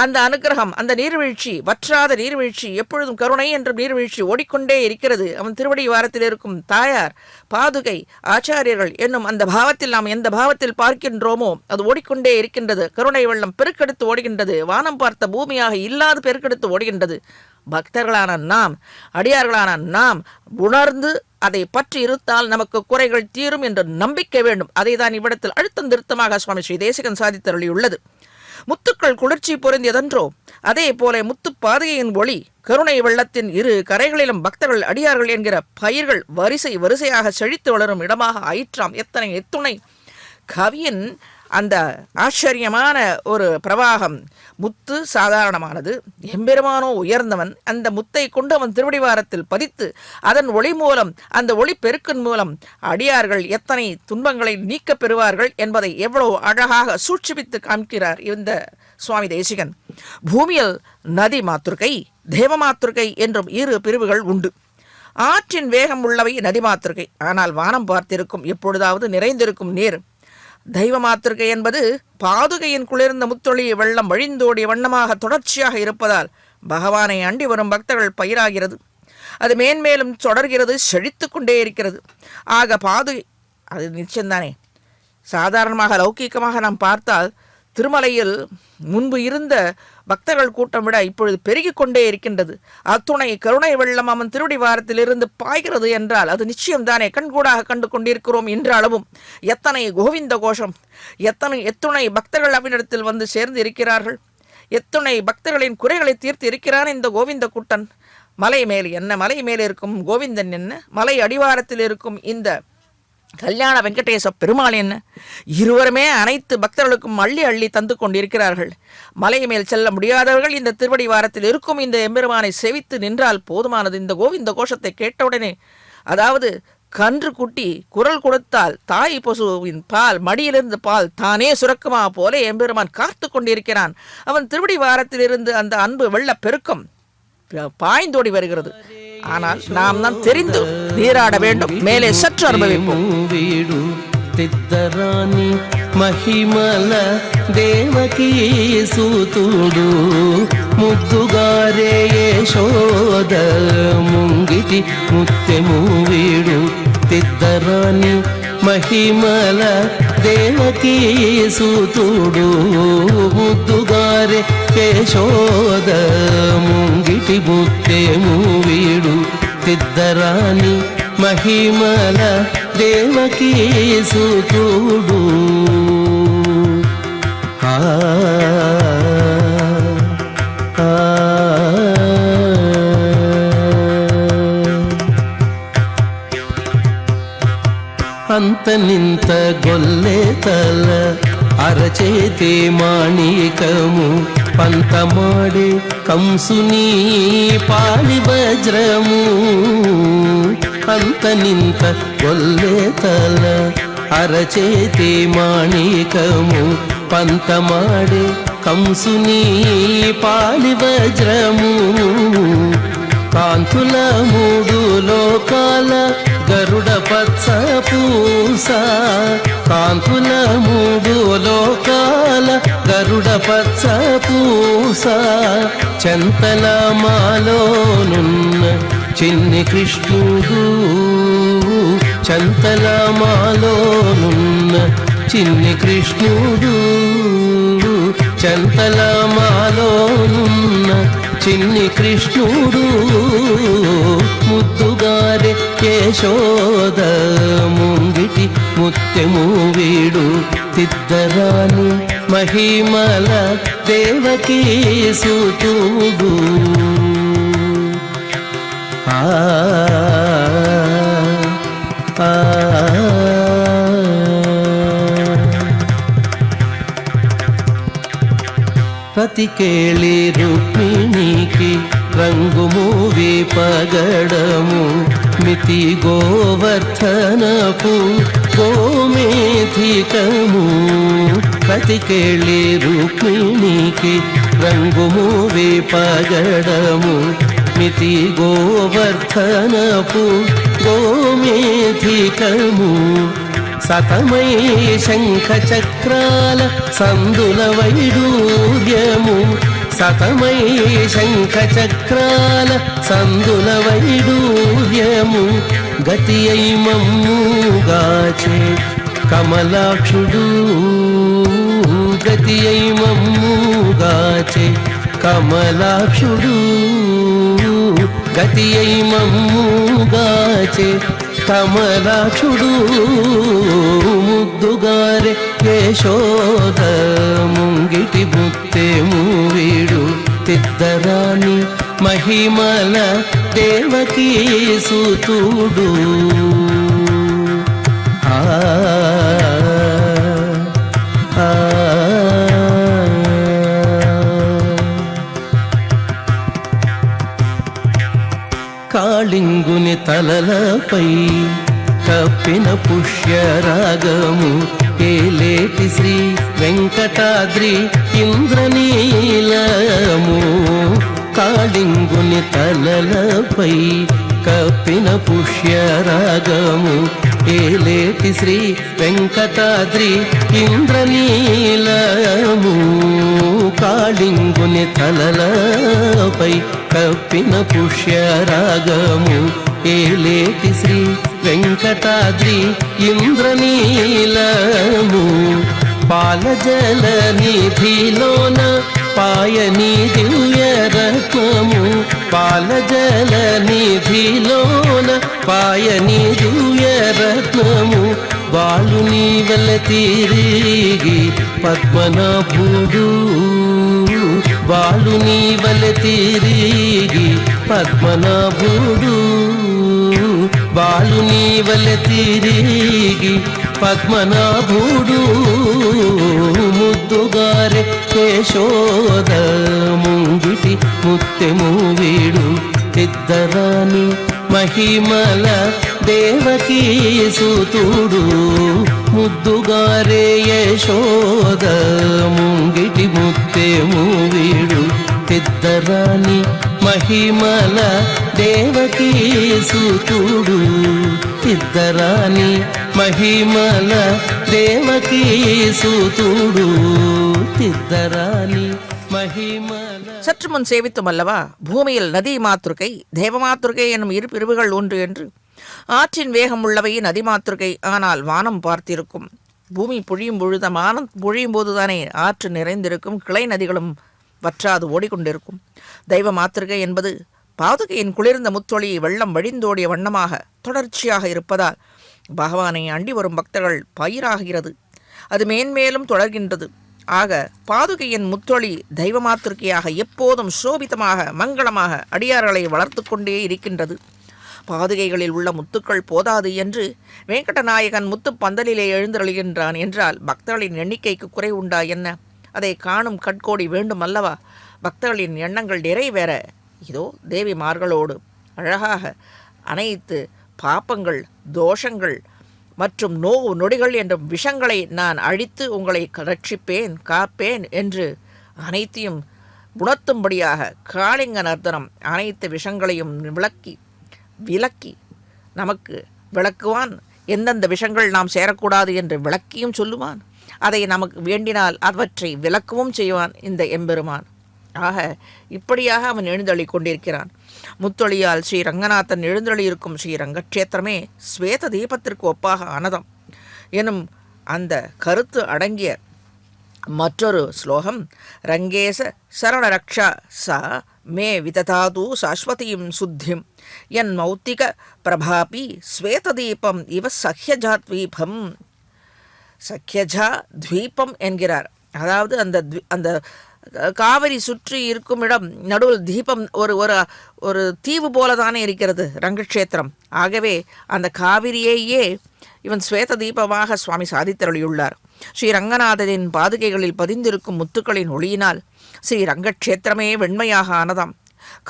அந்த அனுகிரகம், அந்த நீர்வீழ்ச்சி, வற்றாத நீர்வீழ்ச்சி, எப்பொழுதும் கருணை என்ற நீர்வீழ்ச்சி ஓடிக்கொண்டே இருக்கிறது. அவன் திருவடி வாரத்தில் இருக்கும் தாயார், பாதுகை, ஆச்சாரியர்கள் என்னும் அந்த பாவத்தில் நாம் எந்த பாவத்தில் பார்க்கின்றோமோ அது ஓடிக்கொண்டே இருக்கின்றது. கருணை வெள்ளம் பெருக்கெடுத்து ஓடுகின்றது. வானம் பார்த்த பூமியாக இல்லாது பெருக்கெடுத்து ஓடுகின்றது. பக்தர்களான நாம், அடியார்களான நாம் உணர்ந்து அதை பற்றி இருத்தால் நமக்கு குறைகள் தீரும் என்ற நம்பிக்கை வேண்டும். அதை தான் இவ்விடத்தில் அழுத்தம் திருத்தமாக சுவாமி ஸ்ரீ தேசிகன் சாதித்தருளியுள்ளது. முத்துக்கள் குளிர்ச்சி பொருந்தியதன்றோ, அதே போல முத்து பாதையின் ஒளி கருணை வெள்ளத்தின் இரு கரைகளிலும் பக்தர்கள் அடியார்கள் என்கிற பயிர்கள் வரிசை வரிசையாக செழித்து வளரும் இடமாக ஆயிற்றாம். எத்துணை கவியின் அந்த ஆச்சரியமான ஒரு பிரவாகம். முத்து சாதாரணமானது, எம்பெருமானோ உயர்ந்தவன். அந்த முத்தை கொண்டு அவன் திருவடிவாரத்தில் பதித்து அதன் ஒளி மூலம், அந்த ஒளி பெருக்கின் மூலம் அடியார்கள் எத்தனை துன்பங்களை நீக்க பெறுவார்கள் என்பதை எவ்வளவு அழகாக சூட்சிப்பித்து காண்கிறார் இந்த சுவாமி தேசிகன். பூமியில் நதி மாத்திருக்கை, தேவ மாத்திருக்கை என்றும் இரு பிரிவுகள் உண்டு. ஆற்றின் வேகம் உள்ளவை நதி மாத்திருக்கை. ஆனால் வானம் பார்த்திருக்கும் எப்பொழுதாவது நிறைந்திருக்கும் நீர் தெய்வ மாத்திருக்கை என்பது பாதுகையின் குளிர்ந்த முத்தொளி வெள்ளம் வழிந்தோடிய வண்ணமாக தொடர்ச்சியாக இருப்பதால் பகவானை அண்டி வரும் பக்தர்கள் பயிராகிறது. அது மேன்மேலும் தொடர்கிறது, செழித்து கொண்டே இருக்கிறது. ஆக பாதுகை அது நிச்சயம்தானே. சாதாரணமாக லௌகீகமாக நாம் பார்த்தால் திருமலையில் முன்பு இருந்த பக்தர்கள் கூட்டம் விட இப்பொழுது பெருகி கொண்டே இருக்கின்றது. அத்துணை கருணை வெள்ளம் அவன் திருவடி வாரத்திலிருந்து பாய்கிறது என்றால் அது நிச்சயம்தானே. கண்கூடாக கண்டு கொண்டிருக்கிறோம். இன்றளவும் எத்தனை கோவிந்த கோஷம், எத்துணை பக்தர்கள் அவனிடத்தில் வந்து சேர்ந்து இருக்கிறார்கள். எத்துணை பக்தர்களின் குறைகளை தீர்த்து இருக்கிறான் இந்த கோவிந்த கூட்டன். மலை மேல் என்ன, மலை மேலே இருக்கும் கோவிந்தன் என்ன, மலை அடிவாரத்தில் இருக்கும் இந்த கல்யாண வெங்கடேச பெருமாள் என்ன, இருவருமே அனைத்து பக்தர்களுக்கும் அள்ளி அள்ளி தந்து கொண்டிருக்கிறார்கள். மலை மேல் செல்ல முடியாதவர்கள் இந்த திருவடி வாரத்தில் இருக்கும் இந்த எம்பெருமானை செவித்து நின்றால் போதுமானது. இந்த கோவிந்த கோஷத்தை கேட்டவுடனே, அதாவது கன்று குட்டி குரல் கொடுத்தால் தாய் பசுவின் பால் மடியிலிருந்து பால் தானே சுரக்குமா போல எம்பெருமான் காத்து கொண்டிருக்கிறான். அவன் திருவடி வாரத்திலிருந்து அந்த அன்பு வெள்ள பெருக்கம் பாய்ந்தோடி வருகிறது. ஆனால் நாம் தான் தெரிந்து நீராட வேண்டும். மேலே சற்று அனுபவிப்போம். వీడు తిద్దరాని మహిమల దేవకీ సూతుడు ముద్దుగారే యశోద ముంగిటి ముత్తెము వీడు తిద్దరాని మహిమల దేవకీ సూతుడు ముద్దుగారే యశోద ముంగిటి ముత్తెము వీడు తిద్దరాని మహిమల దేవకీ సూతుడు. అంత నింత గొల్లె తల అరచేతే మాణికము పంతమాడే కంసుని పాలి వజ్రము. అంత నింత గొల్లె తల అరచేతే మాణికము పంతమాడే కంసుని పాలి వజ్రము. కాంతుల మూడు లోకాల గరుడ పచ్చ పూస, కాంతుల మూడు లోకాల గరుడ పచ్చ పూస, చెంతల మాలోనున్న చిన్ని కృష్ణుడు, చెంతల మాలోనున్న చిన్ని కృష్ణుడు, చెంతల మాలోనున్న చిన్ని కృష్ణుడు ముద్దుగారే యశోద ముంగిటి ముత్తెము వీడు తిద్దరాని మహిమల దేవకీ సూతుడు. రతి కేళి రుక్మిణికి రంగు మూవి పగడము మితి గోవర్ధనపు గోమేధికము. రతి కేళి రుక్మిణికి రంగు మూవి పగడము మితి గోవర్ధనపు గోమేధికము. సతమై శంఖ చక్రాల సందుల వైడూర్యము, సతమై శంఖ చక్రాల సందుల వైడూర్యము. గతి అయి మమ్ముగాచే కమలాక్షుడు, గతి అయి మమ్ముగాచే కమలాక్షుడు, గతి అయి మమ్ముగాచే కమలాక్షుడు ముద్దుగారే యశోద ముంగిటి ముత్తెము వీడు తిద్దరాని మహిమల దేవకీ సూతుడు. కాళింగుని తలలపై కప్పిన పుష్యరాగము ఏలేటి శ్రీ వెంకటాద్రి ఇంద్రనీలము. కాళింగుని తలలపై కప్పిన పుష్యరాగము ఏలేటి శ్రీ వెంకటాద్రి ఇంద్రనీలము. కాళింగుని తలలపై కప్పిన పుష్యరాగము ఏలేటి శ్రీ వెంకటాద్రి ఇంద్రనీలము. పాలజల నిధిలోన పాయని దివ్యరత్నము, పాలజల నిధిలోన పాయని దివ్యరత్నము. బాలుని వల తిరిగి పద్మనాభుడు, బాలుని వల తిరిగి పద్మనాభుడు, బాలుని వలె తిరిగి పద్మనాభుడు ముద్దుగారె యశోద ముంగిటి ముత్తెము వీడు ఇద్దరాని మహిమల దేవకీ సుతుడు ముద్దుగారే యశోద ముంగిటి ముత్తెము వీడు ఇద్దరాని మహిమల దేవకీ సుతుడు ఇద్దరాని మహిమల దేవకీ సుతుడు ఇద్దరాని மகிமல. சற்று முன் சேவித்தும் அல்லவா பூமியில் நதி மாத்திருக்கை தேவ மாத்திருக்கை என்னும் இரு பிரிவுகள் ஒன்று என்று. ஆற்றின் வேகம் உள்ளவை நதி மாத்திருக்கை, ஆனால் வானம் பார்த்திருக்கும். பூமி பொழியும் பொழுது வானம் பொழியும் போதுதானே ஆற்று நிறைந்திருக்கும், கிளை நதிகளும் வற்றாது ஓடிக்கொண்டிருக்கும். தெய்வ மாத்திருக்கை என்பது பாதுகையின் குளிர்ந்த முத்தொளி வெள்ளம் வழிந்தோடிய வண்ணமாக தொடர்ச்சியாக இருப்பதால் பகவானை அண்டி வரும் பக்தர்கள் பயிராகிறது. அது மேன்மேலும் தொடர்கின்றது. ஆக பாதுகையின் முத்தொளி தெய்வ மாத்திருக்கையாக எப்போதும் சோபிதமாக மங்களமாக அடியார்களை வளர்த்து கொண்டே இருக்கின்றது. பாதுகைகளில் உள்ள முத்துக்கள் போதாது என்று வெங்கடநாயகன் முத்து பந்தலிலே எழுந்தருளுகின்றான் என்றால் பக்தர்களின் எண்ணிக்கைக்கு குறை உண்டா என்ன? அதை காணும் கட்கோடி வேண்டும் அல்லவா? பக்தர்களின் எண்ணங்கள் நிறைவேற இதோ தேவிமார்களோடு அழகாக அனைத்து பாப்பங்கள் தோஷங்கள் மற்றும் நோவு நொடிகள் என்ற விஷங்களை நான் அழித்து உங்களை ரட்சிப்பேன் காப்பேன் என்று அனைத்தையும் உணர்த்தும்படியாக காளிங்க நர்த்தனம் அனைத்து விஷங்களையும் விளக்கி நமக்கு விளக்குவான். எந்தெந்த விஷங்கள் நாம் சேரக்கூடாது என்று விளக்கியும் சொல்லுவான். அதை நமக்கு வேண்டினால் அவற்றை விளக்கவும் செய்வான் இந்த எம்பெருமான். ஆக இப்படியாக அவன் எழுந்தள்ளி கொண்டிருக்கிறான். முத்தொழியால் ஸ்ரீ ரங்கநாதன் எழுந்தள்ளி இருக்கும் ஸ்ரீ ரங்கக்ஷேத்திரமே ஸ்வேத தீபத்திற்கு ஒப்பாக ஆனதம் எனும் அந்த கருத்து அடங்கிய மற்றொரு ஸ்லோகம் ரங்கேச சரணரக்ஷா சா மே விததாது சாஸ்வதியும் சுத்திம் என் மௌத்திக பிரபாபி ஸ்வேததீபம் இவ சஹ்யஜாத்வீபம். சஹ்யஜா துவீபம் என்கிறார். அதாவது அந்த காவிரி சுற்றி இருக்கும் இடம் நடுவில் தீபம் ஒரு ஒரு தீவு போல தானே இருக்கிறது ரங்கக்ஷேத்திரம். ஆகவே அந்த காவிரியையே இவன் ஸ்வேத தீபமாக சுவாமி சாதித்தருளியுள்ளார். ஸ்ரீ ரங்கநாதனின் பாதுகைகளில் பதிந்திருக்கும் முத்துக்களின் ஒளியினால் ஸ்ரீ ரங்கக்ஷேத்திரமே வெண்மையாக ஆனதாம்.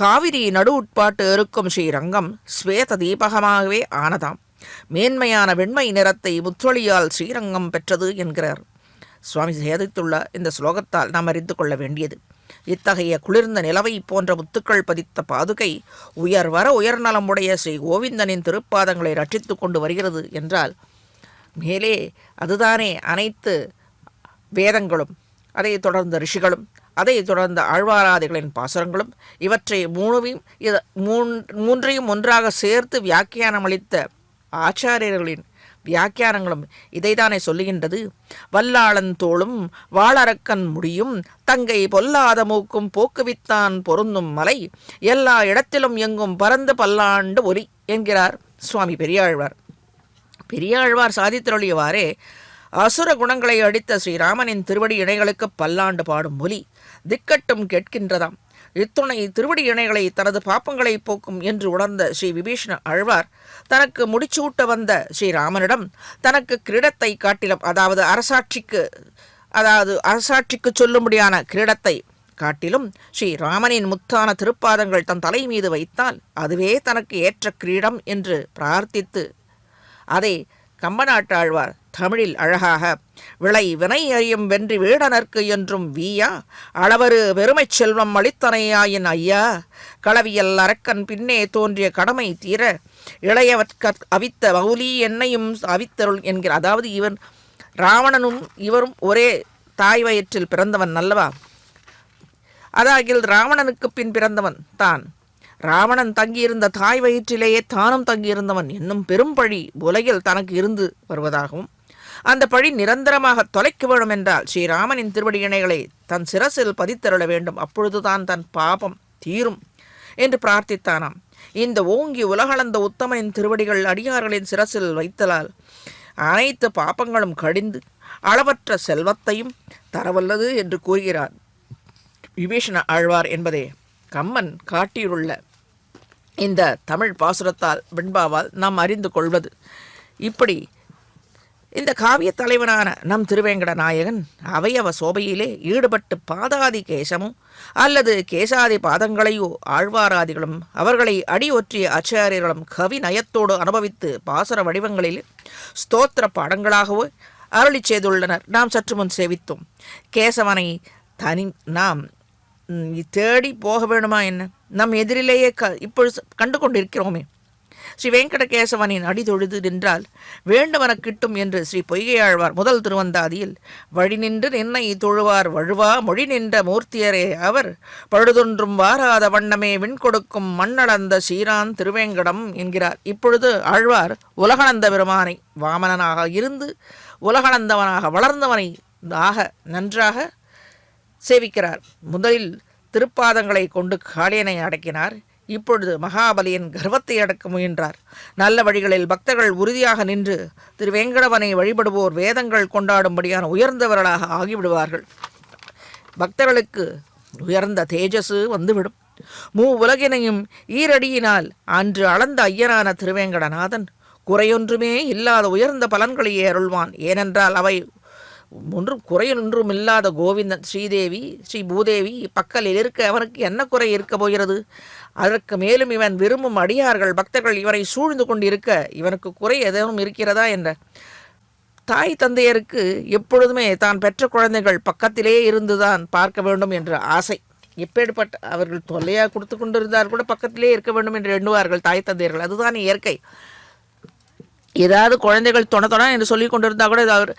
காவிரி நடு உட்பாட்டு இருக்கும் ஸ்ரீரங்கம் ஸ்வேத தீபகமாகவே ஆனதாம். மேன்மையான வெண்மை நிறத்தை முத்தொழியால் ஸ்ரீரங்கம் பெற்றது என்கிறார் சுவாமி சேதித்துள்ள இந்த ஸ்லோகத்தால் நாம் அறிந்து கொள்ள வேண்டியது. இத்தகைய குளிர்ந்த நிலவை போன்ற முத்துக்கள் பதித்த பாதுகை உயர்நலமுடைய ஸ்ரீ கோவிந்தனின் திருப்பாதங்களை ரட்சித்து கொண்டு வருகிறது என்றால் மேலே அதுதானே அனைத்து வேதங்களும், அதை தொடர்ந்த ரிஷிகளும், அதை தொடர்ந்த ஆழ்வாராதிகளின் பாசுரங்களும், இவற்றை மூன்றையும் ஒன்றாக சேர்த்து வியாக்கியானம் அளித்த ஆச்சாரியர்களின் வியாக்கியானங்களும் இதைத்தானே சொல்லுகின்றது. வல்லாளன் தோளும் வாளரக்கன் முடியும் தங்கை பொல்லாத மூக்கும் போக்குவித்தான் பொருந்தும் மலை எல்லா இடத்திலும் எங்கும் பறந்து பல்லாண்டு ஒலி என்கிறார் சுவாமி பெரியாழ்வார். பெரியாழ்வார் சாதித்தருளியவாறே அசுர குணங்களை அடித்த ஸ்ரீராமனின் திருவடி இணைகளுக்கு பல்லாண்டு பாடும் ஒலி திக்கட்டும் கேட்கின்றதாம். இத்துணை திருவடி இணைகளை தனது பாப்பங்களை போக்கும் என்று உணர்ந்த ஸ்ரீ விபீஷண ஆழ்வார் தனக்கு முடிச்சூட்ட வந்த ஸ்ரீராமனிடம் தனக்கு கிரீடத்தை காட்டிலும், அதாவது அரசாட்சிக்கு சொல்லும்படியான கிரீடத்தை காட்டிலும் ஸ்ரீராமனின் முத்தான திருப்பாதங்கள் தன் தலை மீது வைத்தால் அதுவே தனக்கு ஏற்ற கிரீடம் என்று பிரார்த்தித்து அதை கம்பநாட்டாழ்வார் தமிழில் அழகாக விளை வினை அறியும் வென்றி வீடனர்க்கு என்றும் வீயா அளவரு பெருமை செல்வம் அளித்தனையாயின் ஐயா களவியல் அரக்கன் பின்னே தோன்றிய கடமை தீர இளையவர்க்க அவித்த மௌலி என்னையும் அவித்தருள் என்கிற. அதாவது இவன் ராவணனும் இவரும் ஒரே தாய் வயிற்றில் பிறந்தவன் அல்லவா? அதாகில் ராவணனுக்கு பின் பிறந்தவன் தான். ராவணன் தங்கியிருந்த தாய் வயிற்றிலேயே தானும் தங்கியிருந்தவன் என்னும் பெரும் பழி உலகில் தனக்கு இருந்து வருவதாகவும் அந்த பழி நிரந்தரமாக தொலைக்க வேண்டும் என்றால் ஸ்ரீராமனின் திருவடி இணைகளை தன் சிரசில் பதித்தருள வேண்டும், அப்பொழுதுதான் தன் பாபம் தீரும் என்று பிரார்த்தித்தானாம். இந்த ஓங்கி உலகளந்த உத்தமனின் திருவடிகள் அடியார்களின் சிரசில் வைத்தலால் அனைத்து பாபங்களும் கடிந்து அளவற்ற செல்வத்தையும் தரவல்லது என்று கூறுகிறார் விபீஷண ஆழ்வார் என்பதே கம்மன் காட்டியுள்ள இந்த தமிழ் பாசுரத்தால் வெண்பாவால் நாம் அறிந்து கொள்வது. இப்படி இந்த காவிய தலைவனான நம் திருவேங்கட நாயகன் அவயவ சோபையிலே ஈடுபட்டு பாதாதி கேசமும் அல்லது கேசாதி பாதங்களையோ ஆழ்வாராதிகளும் அவர்களை அடியொற்றிய ஆச்சாரியர்களும் கவி நயத்தோடு அனுபவித்து பாசுர வடிவங்களில் ஸ்தோத்திர பாடங்களாகவோ அருளி செய்துள்ளனர். நாம் சற்று முன் சேவித்தோம். கேசவனை நாம் தேடி போக வேணுமா என்ன? நம் எதிரிலேயே இப்பொழுது கண்டு கொண்டிருக்கிறோமே. ஸ்ரீ வெங்கடகேசவனின் அடி தொழுது நின்றால் வேண்டுவன கிட்டும் என்று ஸ்ரீ பொய்கையாழ்வார் முதல் திருவந்தாதியில் வழி நின்று நின்னை தொழுவார் வழுவா மொழி நின்ற மூர்த்தியரே அவர் பழுதொன்றும் வாராத வண்ணமே விண் கொடுக்கும் மண்ணளந்த சீரான் திருவேங்கடம் என்கிறார். இப்பொழுது ஆழ்வார் உலகளந்த பெருமானை வாமனனாக இருந்து உலகளந்தவனாக வளர்ந்தவனை நன்றாக சேவிக்கிறார். முதலில் திருப்பாதங்களை கொண்டு காளியனை அடக்கினார். இப்பொழுது மகாபலியின் கர்வத்தை அடக்க முயன்றார். நல்ல வழிகளில் பக்தர்கள் உறுதியாக நின்று திருவேங்கடவனை வழிபடுவோர் வேதங்கள் கொண்டாடும்படியான உயர்ந்தவர்களாக ஆகிவிடுவார்கள். பக்தர்களுக்கு உயர்ந்த தேஜசு வந்துவிடும். உலகினையும் ஈரடியினால் அன்று அளந்த ஐயனான திருவேங்கடநாதன் குறையொன்றுமே இல்லாத உயர்ந்த பலன்களையே அருள்வான். ஏனென்றால் அவை ஒன்றும் குறையொன்றும் இல்லாத கோவிந்தன் ஸ்ரீதேவி ஸ்ரீ பூதேவி பக்கலில் இருக்க அவனுக்கு என்ன குறை இருக்க போகிறது? அதற்கு மேலும் இவன் விரும்பும் அடியார்கள் பக்தர்கள் இவனை சூழ்ந்து கொண்டு இருக்க இவனுக்கு குறை எதுவும் இருக்கிறதா என்ற தாய் தந்தையருக்கு எப்பொழுதுமே தான் பெற்ற குழந்தைகள் பக்கத்திலே இருந்துதான் பார்க்க வேண்டும் என்ற ஆசை. எப்பேற்பட்ட அவர்கள் தொல்லையாக கொடுத்து கொண்டிருந்தால் கூட பக்கத்திலே இருக்க வேண்டும் என்று எண்ணுவார்கள் தாய் தந்தையர்கள். அதுதான் இயற்கை. ஏதாவது குழந்தைகள் தொண என்று சொல்லி கொண்டிருந்தால் கூட அவர்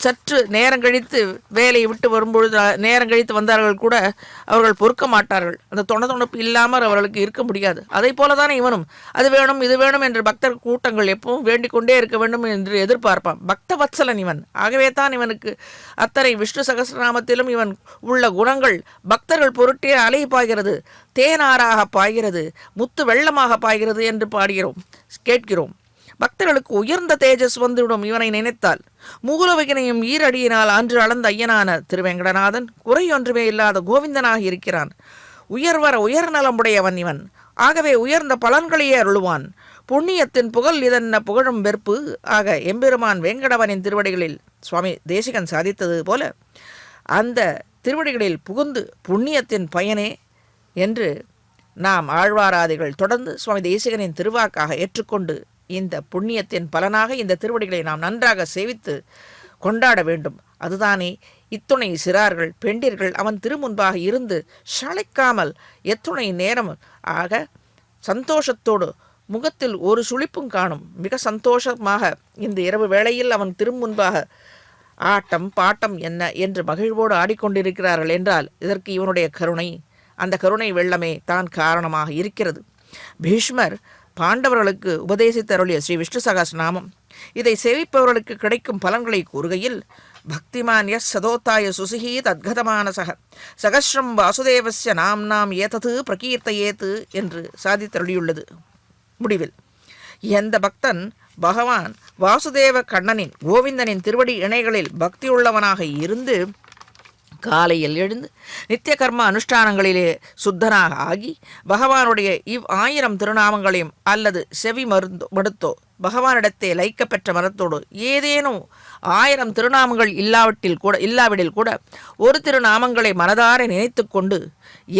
சற்று நேரம் கழித்து வேலையை விட்டு வரும்பொழுது நேரம் கழித்து வந்தார்கள் கூட அவர்கள் பொறுக்க மாட்டார்கள். அந்த தொணப்பு இல்லாமல் அவர்களுக்கு இருக்க முடியாது. அதை போல தானே இவனும் அது வேணும் இது வேணும் என்று பக்தர் கூட்டங்கள் எப்பவும் வேண்டிக் கொண்டே இருக்க வேண்டும் என்று எதிர்பார்ப்பான். பக்த வத்சலன் இவன். ஆகவே தான் இவனுக்கு அத்தனை விஷ்ணு சகஸ்ரநாமத்திலும் இவன் உள்ள குணங்கள் பக்தர்கள் பொருட்டே அலை பாய்கிறது, தேனாராக பாய்கிறது, முத்து வெள்ளமாக பாய்கிறது என்று பாடுகிறோம் கேட்கிறோம். பக்தர்களுக்கு உயர்ந்த தேஜஸ் வந்துவிடும் இவனை நினைத்தால். மூலவகினையும் ஈரடியினால் அன்று அளந்த ஐயனான திருவேங்கடநாதன் குறையொன்றுமே இல்லாத கோவிந்தனாக இருக்கிறான். உயர்வர உயர்நலமுடையவன் இவன். ஆகவே உயர்ந்த பலன்களையே அருளுவான். புண்ணியத்தின் புகழ் இதென்ன புகழும் வெறுப்பு ஆக எம்பெருமான் வேங்கடவனின் திருவடிகளில் சுவாமி தேசிகன் சாதித்தது போல அந்த திருவடிகளில் புகுந்து புண்ணியத்தின் பயனே என்று நாம் ஆழ்வாராதிகள் தொடர்ந்து சுவாமி தேசிகனின் திருவாக்காக ஏற்றுக்கொண்டு இந்த புண்ணியத்தின் பலனாக இந்த திருவடிகளை நாம் நன்றாக சேவித்து கொண்டாட வேண்டும். அதுதானே இத்துணை சிறார்கள் பெண்டிர்கள் அவன் திருமுன்பாக இருந்து சளைக்காமல் எத்துணை நேரம் ஆக சந்தோஷத்தோடு முகத்தில் ஒரு சுளிப்பும் காணும் மிக சந்தோஷமாக இந்த இரவு வேளையில் அவன் திருமுன்பாக ஆட்டம் பாட்டம் என்ன என்று மகிழ்வோடு ஆடிக்கொண்டிருக்கிறார்கள் என்றால் இதற்கு இவனுடைய கருணை, அந்த கருணை வெள்ளமே தான் காரணமாக இருக்கிறது. பீஷ்மர் பாண்டவர்களுக்கு உபதேசித்தருளிய ஸ்ரீ விஷ்ணு சகஸ்ரநாமம் இதை சேவிப்பவர்களுக்கு கிடைக்கும் பலன்களை கூறுகையில் பக்திமான் எஸ் சதோத்தாய சுசிஹி தத்கதமானசக சகஸ்ரம் வாசுதேவஸ்ய நாம் ஏதது பிரகீர்த்தையேத்து என்று சாதித்தருளியுள்ளது. முடிவில் எந்த பக்தன் பகவான் வாசுதேவ கண்ணனின் கோவிந்தனின் திருவடி இணைகளில் பக்தியுள்ளவனாக இருந்து காலையில் எழுந்து நித்திய கர்ம அனுஷ்டானங்களிலே சுத்தனாக ஆகி பகவானுடைய 1000 திருநாமங்களையும் அல்லது செவி மடுத்தோ பகவானிடத்தே லைக்க பெற்ற மனத்தோடு ஏதேனும் 1000 திருநாமங்கள் இல்லாவிடில் கூட ஒரு திருநாமங்களை மனதார நினைத்து கொண்டு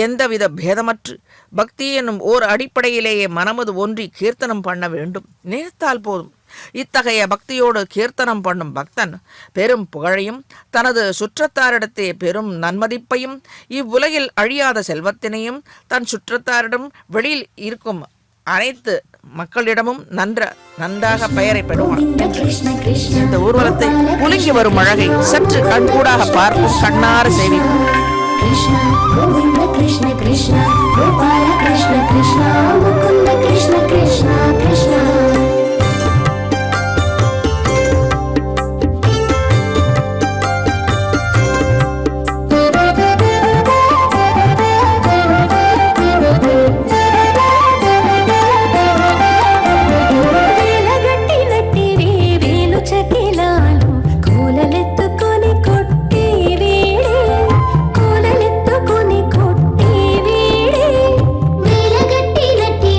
எந்தவித பேதமற்று பக்தி என்னும் ஓர் அடிப்படையிலேயே மனமது ஒன்றி கீர்த்தனம் பண்ண வேண்டும். நினைத்தால் போதும். இத்தகைய பக்தியோடு கீர்த்தனம் பண்ணும் பக்தன் பெரும் புகழையும் தனது சுற்றத்தாரிடத்தே பெரும் நன்மதிப்பையும் இவ்வுலகில் அழியாத செல்வத்தினையும் தன் சுற்றத்தாரிடம் வெளியில் இருக்கும் அனைத்து மக்களிடமும் நன்றாக பெயரை பெறுவான். இந்த ஊர்வலத்தை குலுங்கி வரும் அழகை சற்று கண்கூடாக பார்க்கும் கண்ணார சேவிக்கும். कृष्ण गोविंद कृष्ण कृष्ण गोपाल कृष्ण कृष्ण मुकुंद कृष्ण कृष्ण कृष्ण గట్టి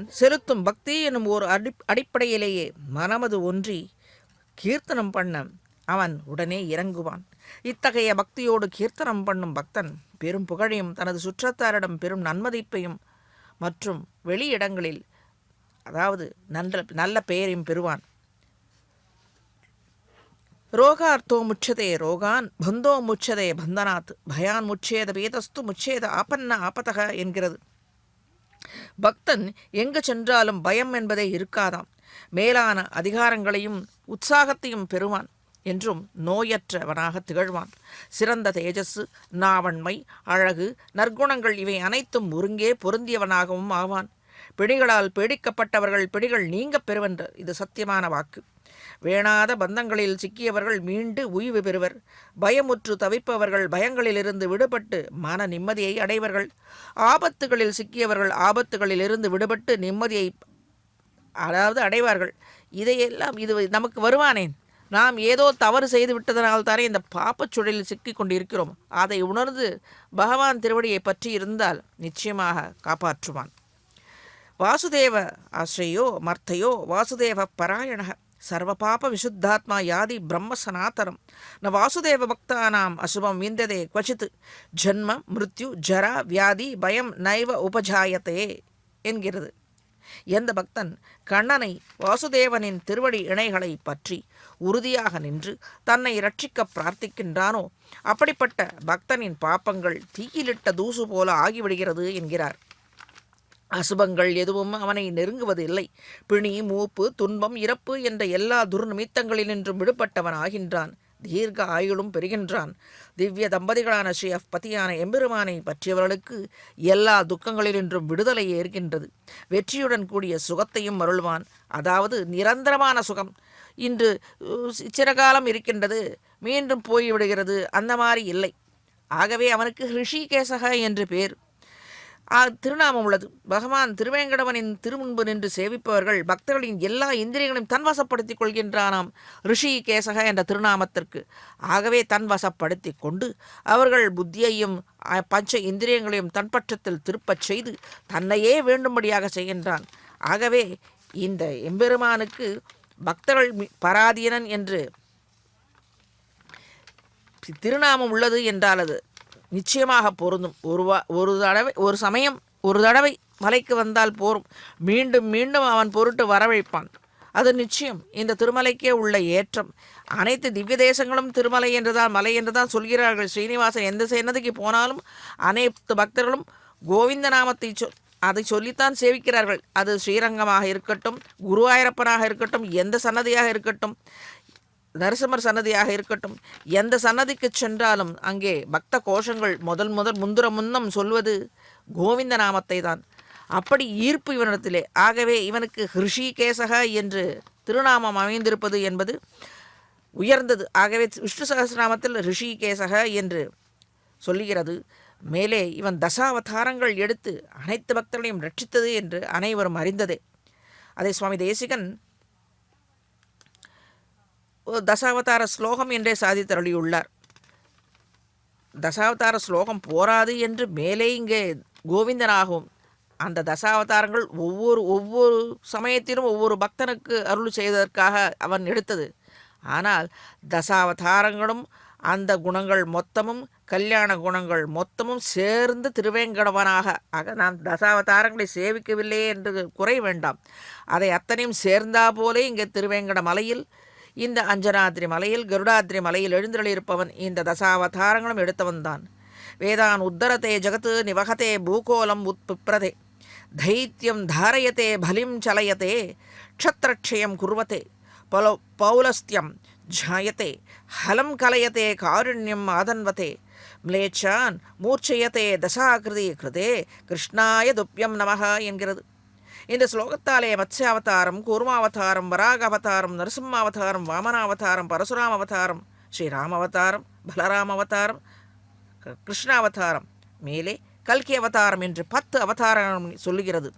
செலுத்தும் பக்தி எனும் ஒரு அடிப்படையிலேயே மனமது ஒன்றி கீர்த்தனம் பண்ண அவன் உடனே இறங்குவான். இத்தகைய பக்தியோடு கீர்த்தனம் பண்ணும் பக்தன் பெரும் புகழையும் தனது சுற்றத்தாரிடம் பெரும் நன்மதிப்பையும் மற்றும் வெளியிடங்களில் அதாவது நல்ல பெயரையும் பெறுவான். ரோகார்த்தோ முச்சதே ரோகான் பந்தோ முச்சதே பந்தனாத் பயான் முச்சேத பேதஸ்து முச்சேத ஆபன்ன ஆபதக என்கிறது. பக்தன் எங்கு சென்றாலும் பயம் என்பதே இருக்காதாம். மேலான அதிகாரங்களையும் உற்சாகத்தையும் பெறுவான் என்றும் நோயற்றவனாக திகழ்வான். சிறந்த தேஜஸ், நாவன்மை, அழகு, நற்குணங்கள் இவை அனைத்தும் ஒருங்கே பொருந்தியவனாகவும் ஆவான். பிடிகளால் பீடிக்கப்பட்டவர்கள் பிடிகள் நீங்க பெறுவன்ற இது சத்தியமான வாக்கு. வேணாத பந்தங்களில் சிக்கியவர்கள் மீண்டு உய்வு பெறுவர். பயமுற்று தவிப்பவர்கள் பயங்களிலிருந்து விடுபட்டு மன நிம்மதியை அடைவர்கள். ஆபத்துகளில் சிக்கியவர்கள் ஆபத்துகளிலிருந்து விடுபட்டு நிம்மதியை அடைவார்கள். இதையெல்லாம் இது நமக்கு வருவானேன்? நாம் ஏதோ தவறு செய்து விட்டதனால்தானே இந்த பாப்பச் சுழலில் சிக்கி கொண்டிருக்கிறோம். அதை உணர்ந்து பகவான் திருவடியை பற்றி இருந்தால் நிச்சயமாக காப்பாற்றுவான். வாசுதேவ ஆசிரியோ மர்த்தையோ வாசுதேவ பராயண சர்வபாப விசுத்தாத்மா யாதி பிரம்ம சனாதனம் ந வாசுதேவ பக்தானாம் அசுபம் விந்ததே क्वचित् ஜன்ம மிருத்யு ஜரா வியாதி பயம் நைவ உபஜாயத்தே என்கிறது. எந்த பக்தன் கண்ணனை வாசுதேவனின் திருவடி இணைகளை பற்றி உறுதியாக நின்று தன்னை இரட்சிக்க பிரார்த்திக்கின்றானோ அப்படிப்பட்ட பக்தனின் பாப்பங்கள் தீயிலிட்ட தூசு போல ஆகிவிடுகிறது என்கிறார். அசுபங்கள் எதுவும் அவனை நெருங்குவதில்லை. பிணி, மூப்பு, துன்பம், இறப்பு என்ற எல்லா துர்நிமித்தங்களினின்றும் விடுபட்டவன் ஆகின்றான். தீர்க்க ஆயுளும் பெறுகின்றான். திவ்ய தம்பதிகளான ஸ்ரீ பதியான எம்பெருமானை பற்றியவர்களுக்கு எல்லா துக்கங்களினின்றும் விடுதலை ஏற்கின்றது. வெற்றியுடன் கூடிய சுகத்தையும் அருள்வான். அதாவது நிரந்தரமான சுகம். இன்று சிறகாலம் இருக்கின்றது, மீண்டும் போய்விடுகிறது, அந்த மாதிரி இல்லை. ஆகவே அவனுக்கு ரிஷிகேசக என்று பேர். திருநாமம் உள்ளது. பகவான் திருவேங்கடவனின் திருமுன்பு நின்று சேவிப்பவர்கள் பக்தர்களின் எல்லா இந்திரியங்களையும் தன்வசப்படுத்திக் கொள்கின்றானாம் ரிஷிகேசக என்ற திருநாமத்திற்கு. ஆகவே தன்வசப்படுத்தி கொண்டு அவர்கள் புத்தியையும் பஞ்ச இந்திரியங்களையும் தன்பட்சத்தில் திருப்பச் செய்து தன்னையே வேண்டும்படியாக செய்கின்றான். ஆகவே இந்த எம்பெருமானுக்கு பக்தர்கள் பராதீனன் என்று திருநாமம் உள்ளது என்றால் அது நிச்சயமாக பொருந்தும். ஒரு தடவை மலைக்கு வந்தால் போரும், மீண்டும் மீண்டும் அவன் பொருட்டு வரவழைப்பான். அது நிச்சயம். இந்த திருமலைக்கே உள்ள ஏற்றம். அனைத்து திவ்ய தேசங்களும் திருமலை என்றுதான் மலை என்றுதான் சொல்கிறார்கள். ஸ்ரீனிவாசன் எந்த சன்னதிக்கு போனாலும் அனைத்து பக்தர்களும் கோவிந்த நாமத்தை அதை சொல்லித்தான் சேவிக்கிறார்கள். அது ஸ்ரீரங்கமாக இருக்கட்டும், குருவாயூரப்பனாக இருக்கட்டும், எந்த சன்னதியாக இருக்கட்டும், நரசிம்மர் சன்னதியாக இருக்கட்டும், எந்த சன்னதிக்கு சென்றாலும் அங்கே பக்த கோஷங்கள் முன்னம் சொல்வது கோவிந்த நாமத்தை தான். அப்படி ஈர்ப்பு இவனிடத்திலே. ஆகவே இவனுக்கு ரிஷிகேசக என்று திருநாமம் அமைந்திருப்பது என்பது உயர்ந்தது. ஆகவே விஷ்ணு சகஸ்ரநாமத்தில் ரிஷிகேசக என்று சொல்லுகிறது. மேலே இவன் தசாவதாரங்கள் எடுத்து அனைத்து பக்தர்களையும் ரட்சித்தது என்று அனைவரும் அறிந்ததே. அதை சுவாமி தேசிகன் தசாவதார ஸ்லோகம் என்றே சாதித்தருளியுள்ளார். தசாவதார ஸ்லோகம் போராது என்று மேலே இங்கே கோவிந்தனாகவும் அந்த தசாவதாரங்கள் ஒவ்வொரு சமயத்திலும் ஒவ்வொரு பக்தனுக்கு அருள் செய்வதற்காக அவன் எடுத்தது. ஆனால் தசாவதாரங்களும் அந்த குணங்கள் மொத்தமும் கல்யாண குணங்கள் மொத்தமும் சேர்ந்து திருவேங்கடவனாக ஆக நாம் தசாவதாரங்களை சேவிக்கவில்லையே என்று குறை வேண்டாம். அதை அத்தனையும் சேர்ந்தா போலே இங்கே திருவேங்கட மலையில், இந்த அஞ்சனாத்ரி மலையில், கருடாத்ரி மலையில் எழுந்தருளியிருப்பவன் இந்த தசாவதாரங்களும் எடுத்தவன்தான். வேதான் உத்தரத்தே ஜகத்து நிவகத்தே பூகோலம் உத்பிப்ரதே தைத்தியம் தாரயத்தே பலிம் சலயத்தே க்ஷத்ரக்ஷயம் குர்வத்தே பௌலஸ்தியம் ஜாயத்தே ஹலம் கலயத்தே காருண்யம் ஆதன்வத்தே மிளேச்சான் மூர்ச்சயத்தே தசாகிருதி கிருதே கிருஷ்ணாய துப்யம் நமக என்கிறது. இந்த ஸ்லோகத்தாலே மத்ஸ்யாவதாரம், கூர்மாவதாரம், வராக அவதாரம், நரசிம்மாவதாரம், வாமனாவதாரம், பரசுராம அவதாரம், ஸ்ரீராம அவதாரம், பலராம அவதாரம், கிருஷ்ணாவதாரம், மேலே கல்கி அவதாரம் என்று 10 அவதாரம் சொல்லுகிறது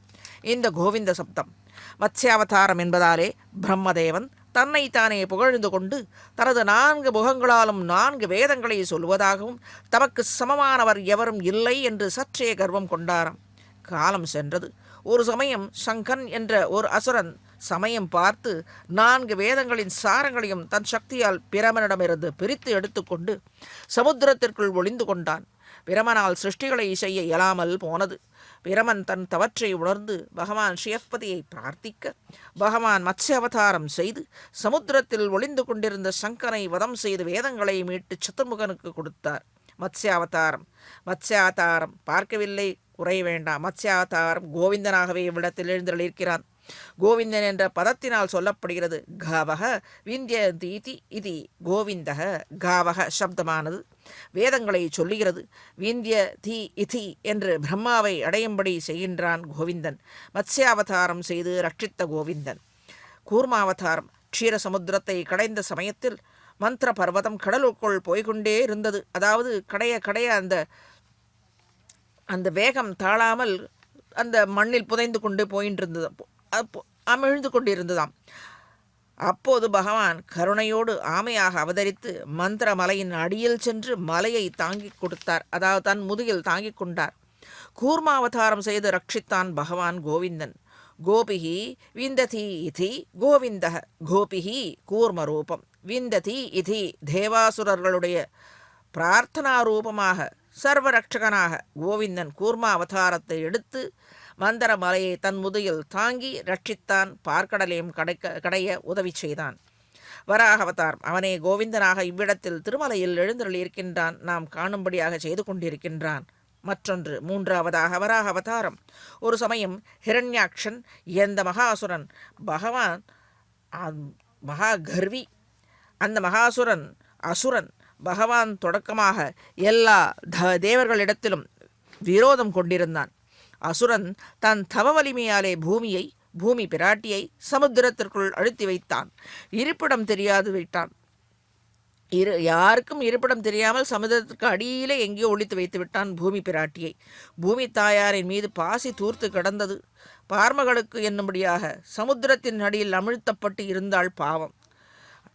இந்த கோவிந்த சப்தம். மத்ஸ்யாவதாரம் என்பதாலே பிரம்மதேவன் தன்னைத்தானே புகழ்ந்து கொண்டு தனது 4 முகங்களாலும் 4 வேதங்களை சொல்வதாகவும் தமக்கு சமமானவர் எவரும் இல்லை என்று சற்றே கர்வம் கொண்டாராம். காலம் சென்றது. ஒரு சமயம் சங்கன் என்ற ஒரு அசுரன் சமயம் பார்த்து 4 வேதங்களின் சாரங்களையும் தன் சக்தியால் பிரமனிடமிருந்து பிரித்து எடுத்துக்கொண்டு சமுத்திரத்திற்குள் ஒளிந்து கொண்டான். பிரமனால் சிருஷ்டிகளை செய்ய இயலாமல் போனது. பிரமன் தன் தவற்றை உணர்ந்து பகவான் ஸ்ரீயப்பதியை பிரார்த்திக்க பகவான் மத்ஸ்ய அவதாரம் செய்து சமுத்திரத்தில் ஒளிந்து கொண்டிருந்த சங்கனை வதம் செய்து வேதங்களை மீட்டு சதுர்முகனுக்கு கொடுத்தார். மத்ஸ்யாவதாரம் பார்க்கவில்லை, குறைய வேண்டாம். மத்ஸ்யாவதாரம் கோவிந்தனாகவே இவ்விடத்தில் எழுந்தருளியிருக்கிறான். கோவிந்தன் என்ற பதத்தினால் சொல்லப்படுகிறது. காவக விந்தியதீதி இது கோவிந்தக. காவக சப்தமானது வேதங்களை சொல்லுகிறது. விந்திய தி இதி என்று பிரம்மாவை அடையும்படி செய்கின்றான் கோவிந்தன். மத்ஸ்யாவதாரம் செய்து ரட்சித்த கோவிந்தன். கூர்மாவதாரம் க்ஷீரசமுத்திரத்தை கடைந்த சமயத்தில் மந்திர பர்வதம் கடலுக்குள் போய்கொண்டே இருந்தது. அதாவது கடைய அந்த வேகம் தாழாமல் அந்த மண்ணில் புதைந்து கொண்டு போயின்றிருந்தது, அமிழ்ந்து கொண்டிருந்ததாம். அப்போது பகவான் கருணையோடு ஆமையாக அவதரித்து மந்திர மலையின் அடியில் சென்று மலையை தாங்கி கொடுத்தார். அதாவது தன் முதுகில் தாங்கி கொண்டார். கூர்மாவதாரம் செய்து ரட்சித்தான் பகவான் கோவிந்தன். கோபிகி விந்ததி இதி கோவிந்தக. கோபிகி கூர்ம ரூபம், விந்ததி இதி தேவாசுரர்களுடைய பிரார்த்தனா ரூபமாக சர்வரட்சகனாக கோவிந்தன் கூர்மா அவதாரத்தை எடுத்து மந்திர மலையை தன் முதுகில் தாங்கி ரட்சித்தான். பார்க்கடலையும் கடைய உதவி செய்தான். வராக அவதாரம் அவனே கோவிந்தனாக இவ்விடத்தில் திருமலையில் எழுந்தருளியிருக்கின்றான். நாம் காணும்படியாக செய்து கொண்டிருக்கின்றான். மற்றொன்று 3வதாக வராக அவதாரம். ஒரு சமயம் ஹிரண்யாக்ஷன் எந்த மகாசுரன் பகவான் மகாகர்வி, அந்த மகாசுரன் அசுரன் பகவான் தொடக்கமாக எல்லா தேவர்களிடத்திலும் விரோதம் கொண்டிருந்தான். அசுரன் தன் தவ வலிமையாலே பூமி பிராட்டியை சமுத்திரத்திற்குள் அழுத்தி வைத்தான். இருப்பிடம் தெரியாது விட்டான். யாருக்கும் இருப்பிடம் தெரியாமல் சமுதிரத்திற்கு அடியிலே எங்கேயோ ஒழித்து வைத்து விட்டான் பூமி பிராட்டியை. பூமி தாயாரின் மீது பாசி தூர்த்து கிடந்தது. பார்மகளுக்கு என்னும்படியாக சமுத்திரத்தின் அடியில் அமிழ்த்தப்பட்டு இருந்தாள் பாவம்.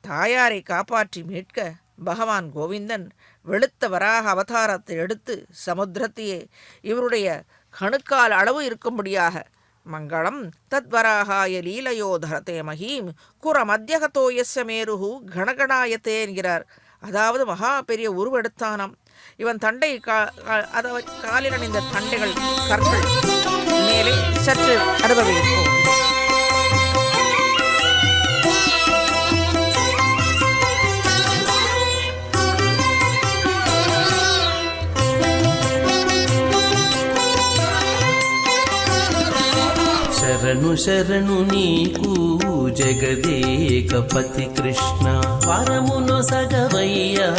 தாயாரை காப்பாற்றி மீட்க பகவான் கோவிந்தன் வெளுத்த வராக அவதாரத்தை எடுத்து சமுத்திரத்தையே இவருடைய கணுக்கால் அளவு இருக்கும்படியாக மங்களம் தத்வராகாய லீலையோ தரத்தே மகீம் குர மத்தியகத்தோ எஸ்ய மேருஹு கணகணாயத்தே என்கிறார். அதாவது மகா பெரிய உருவெடுத்தானாம். இவன் தண்டை அதாவது காலில் அணிந்த தண்டைகள் கற்கள் மேலே சற்று அனுபவிப்போம். శరణు శరణు నీకు జగదేకపతి కృష్ణ వరమును సగవయ్యా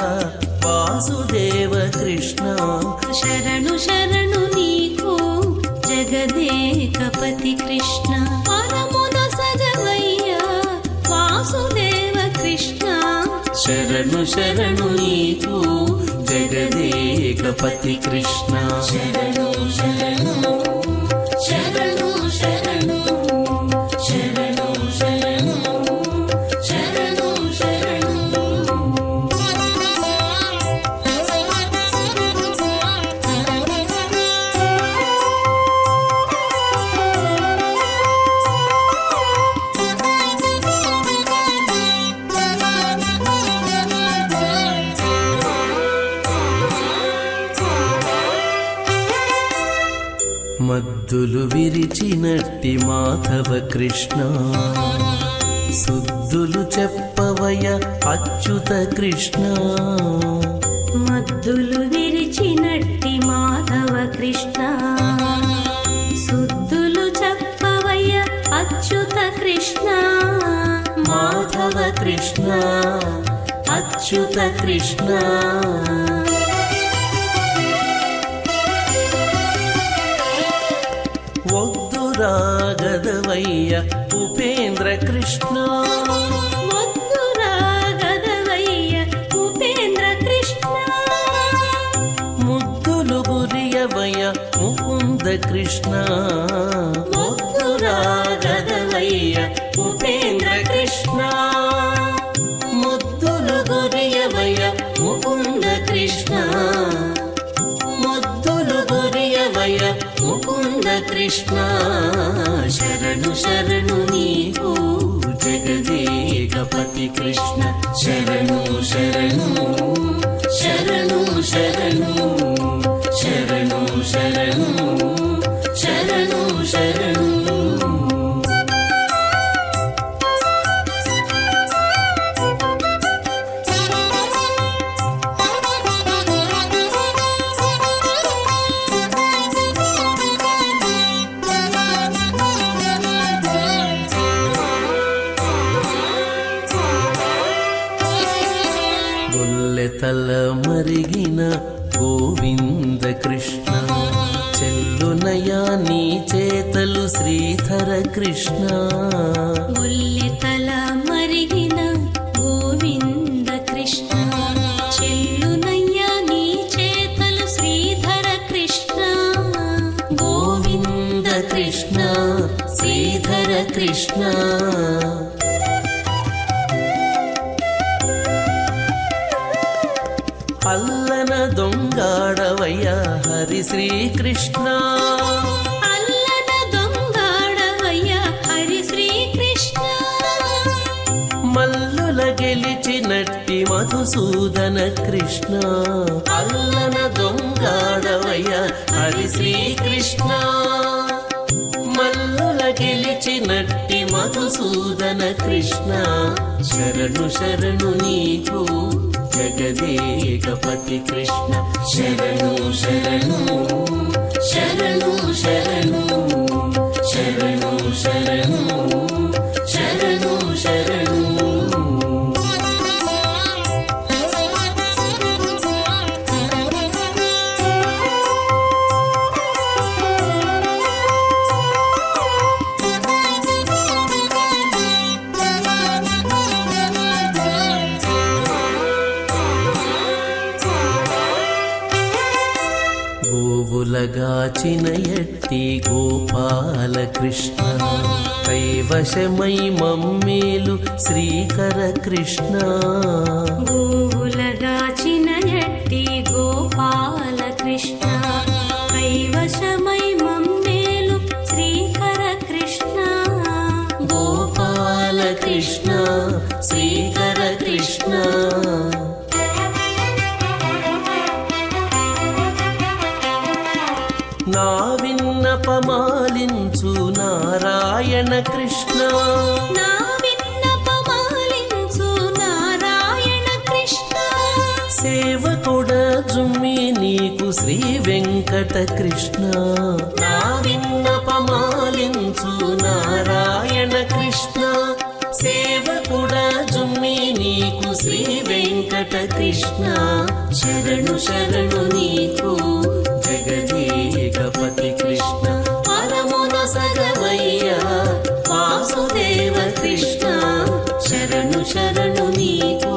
వాసుదేవ కృష్ణ. శరణు శరణు నీకు జగదేకపతి కృష్ణ వరమును సగవయ్యా వాసుదేవ కృష్ణ. శరణు శరణు నీకు జగదేకపతి కృష్ణ. శరణు శరణు శరణు శరణు శరణు శరణు శరణు శరణు. మద్దులు విరిచినట్టి మాధవ కృష్ణ సుద్దులు చెప్పవయ అచ్యుత కృష్ణ. మద్దులు విరిచినట్టి మాధవ కృష్ణ సుద్దులు చెప్పవయ్య అచ్యుత కృష్ణ. మాధవ కృష్ణ అచ్యుత కృష్ణ. రాగదవయ్య ఉపేంద్ర కృష్ణ. రాగదవయ్య ఉపేంద్ర కృష్ణ. ముద్దులు గురియవయ్య ముకుంద కృష్ణ. రాగదవయ్య ఉపేంద్ర కృష్ణ. ముద్దులు గురియవయ్య ముకుంద కృష్ణ. ముద్దులు గురియవయ్య ముకుంద కృష్ణ. కృష్ణ శరణు శరణు నీకు జగదేకపతి కృష్ణ శరణు శరణు శరణు శరణు శరణు శరణు శరణు శరణు తల మరిగిన గోవింద కృష్ణ చెల్లునయా నీ చేతలు శ్రీధర కృష్ణ తల మరిగిన గోవింద కృష్ణ చెల్లునయ్యా నీ చేతలు శ్రీధర కృష్ణ గోవింద కృష్ణ శ్రీధర కృష్ణ అల్లన దొంగాడవయ్య హరి శ్రీకృష్ణ అల్లన దొంగాడవయ్య హరి శ్రీకృష్ణ మల్లుల గెలిచినట్టి మధుసూదన కృష్ణ అల్లన దొంగాడవయ్య హరి శ్రీకృష్ణ మల్లుల గెలిచినట్టి మధుసూదన కృష్ణ శరణు శరణు నీకు జగదేకపతి కృష్ణ శరణు శరణు శరణు శరణు శరణు శరణు శరణు శరణు గోవులగాచిన ఎట్టి గోపాల కృష్ణ కైవశమై మమ్మేలు శ్రీకర కృష్ణ గోవులగాచిన ఎట్టి గోపాల కృష్ణ కైవశమై మమ్మేలు శ్రీకర కృష్ణ గోపాల కృష్ణ శ్రీకర కృష్ణ నా విన్నపమాలించు నారాయణ కృష్ణ నా విన్నపమాలించు నారాయణ కృష్ణ సేవకుడ జుమ్మి నీకు శ్రీ వెంకట కృష్ణ నా విన్నపమాలించు నారాయణ కృష్ణ సేవకుడ జుమ్మి నీకు శ్రీ వెంకట కృష్ణ శరణు శరణు నీకు జగదేకపతి కృష్ణ పరమున సగవయ్య వాసుదేవ కృష్ణ శరణు శరణు నీకు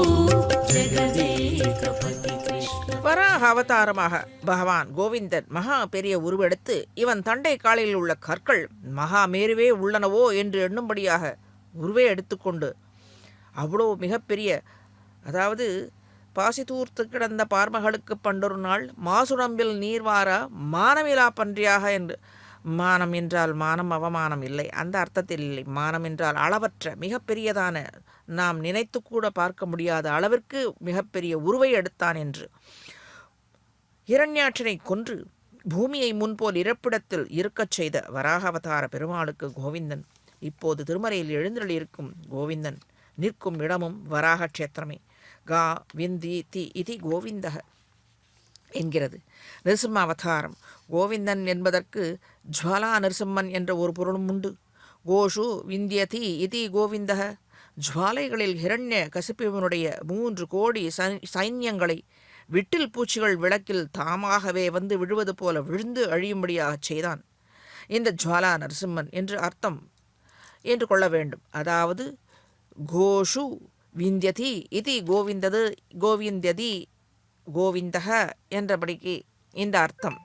ஜெகதேகபதி கிருஷ்ண வராக அவதாரமாக பகவான் கோவிந்தன் மகா பெரிய உருவெடுத்து இவன் தண்டை காலில் உள்ள கற்கள் மகா மேருவே உள்ளனவோ என்று எண்ணும்படியாக உருவே எடுத்துக்கொண்டு அவ்வளோ மிகப்பெரிய, அதாவது பாசி தூர்த்து கிடந்த பார்மகளுக்கு பண்டொரு நாள் மாசுடம்பில் நீர்வாரா மானமிலா பன்றியாக என்று. மானம் என்றால் மானம் அவமானம் இல்லை, அந்த அர்த்தத்தில் இல்லை. மானம் என்றால் அளவற்ற மிகப்பெரியதான, நாம் நினைத்து கூட பார்க்க முடியாத அளவிற்கு மிகப்பெரிய உருவை எடுத்தான் என்று. இரண்யாட்சனை கொன்று பூமியை முன்போல் இருப்பிடத்தில் இருக்கச் செய்த வராக அவதார பெருமாளுக்கு கோவிந்தன், இப்போது திருமறையில் எழுந்தருளியிருக்கும் கோவிந்தன் நிற்கும் இடமும் வராக க்ஷேத்திரமே. கா விந்தி தி இதி கோவிந்தக என்கிறது. நிருசிம்ம அவதாரம். கோவிந்தன் என்பதற்கு ஜுவாலா நிருசிம்மன் என்ற ஒரு பொருளும் உண்டு. கோஷு விந்தியதி இதி கோவிந்தக, ஜுவாலைகளில் ஹிரண்ய கசிப்புவனுடைய 3 கோடி சைன்யங்களை விட்டில் பூச்சிகள் விளக்கில் தாமாகவே வந்து விழுவது போல விழுந்து அழியும்படியாக செய்தான். இந்த ஜுவாலா நரசிம்மன் என்று அர்த்தம் என்று கொள்ள வேண்டும். அதாவது கோஷு விந்தியதி இதி கோவிந்ததி கோவிந்தக என்றபடிக்கு இந்த அர்த்தம்.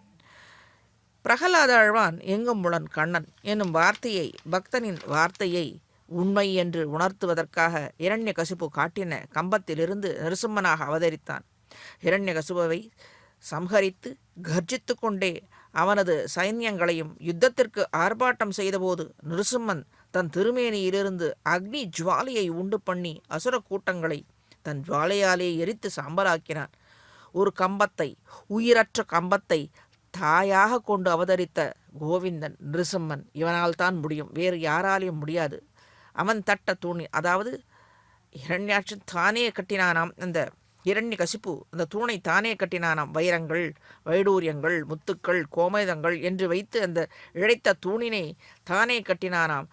பிரகலாத ஆழ்வான் எங்கும் முளன் கண்ணன் என்னும் வார்த்தையை, பக்தனின் வார்த்தையை உண்மை என்று உணர்த்துவதற்காக இரண்யகசிபு காட்டின கம்பத்திலிருந்து நரசிம்மனாக அவதரித்தான். இரண்யகசிபுவை சம்ஹரித்து கர்ஜித்து கொண்டே அவனது சைன்யங்களையும் யுத்தத்திற்கு ஆர்ப்பாட்டம் செய்தபோது நிருசிம்மன் தன் திருமேனியிலிருந்து அக்னி ஜுவாலையை உண்டு பண்ணி அசுர கூட்டங்களை தன் ஜுவாலையாலே எரித்து சாம்பலாக்கினான். ஒரு கம்பத்தை, உயிரற்ற கம்பத்தை தாயாக கொண்டு அவதரித்த கோவிந்தன் நிருசிம்மன். இவனால் தான் முடியும், வேறு யாராலையும் முடியாது. அவன் தட்ட தூணி, அதாவது இரண்யாட்சன் தானே கட்டினானாம். அந்த இரண்யகசிப்பு அந்த தூணை தானே கட்டினானாம். வைரங்கள், வைடூரியங்கள், முத்துக்கள், கோமேதங்கள் என்று வைத்து அந்த இழைத்த தூணினை தானே கட்டினானாம்.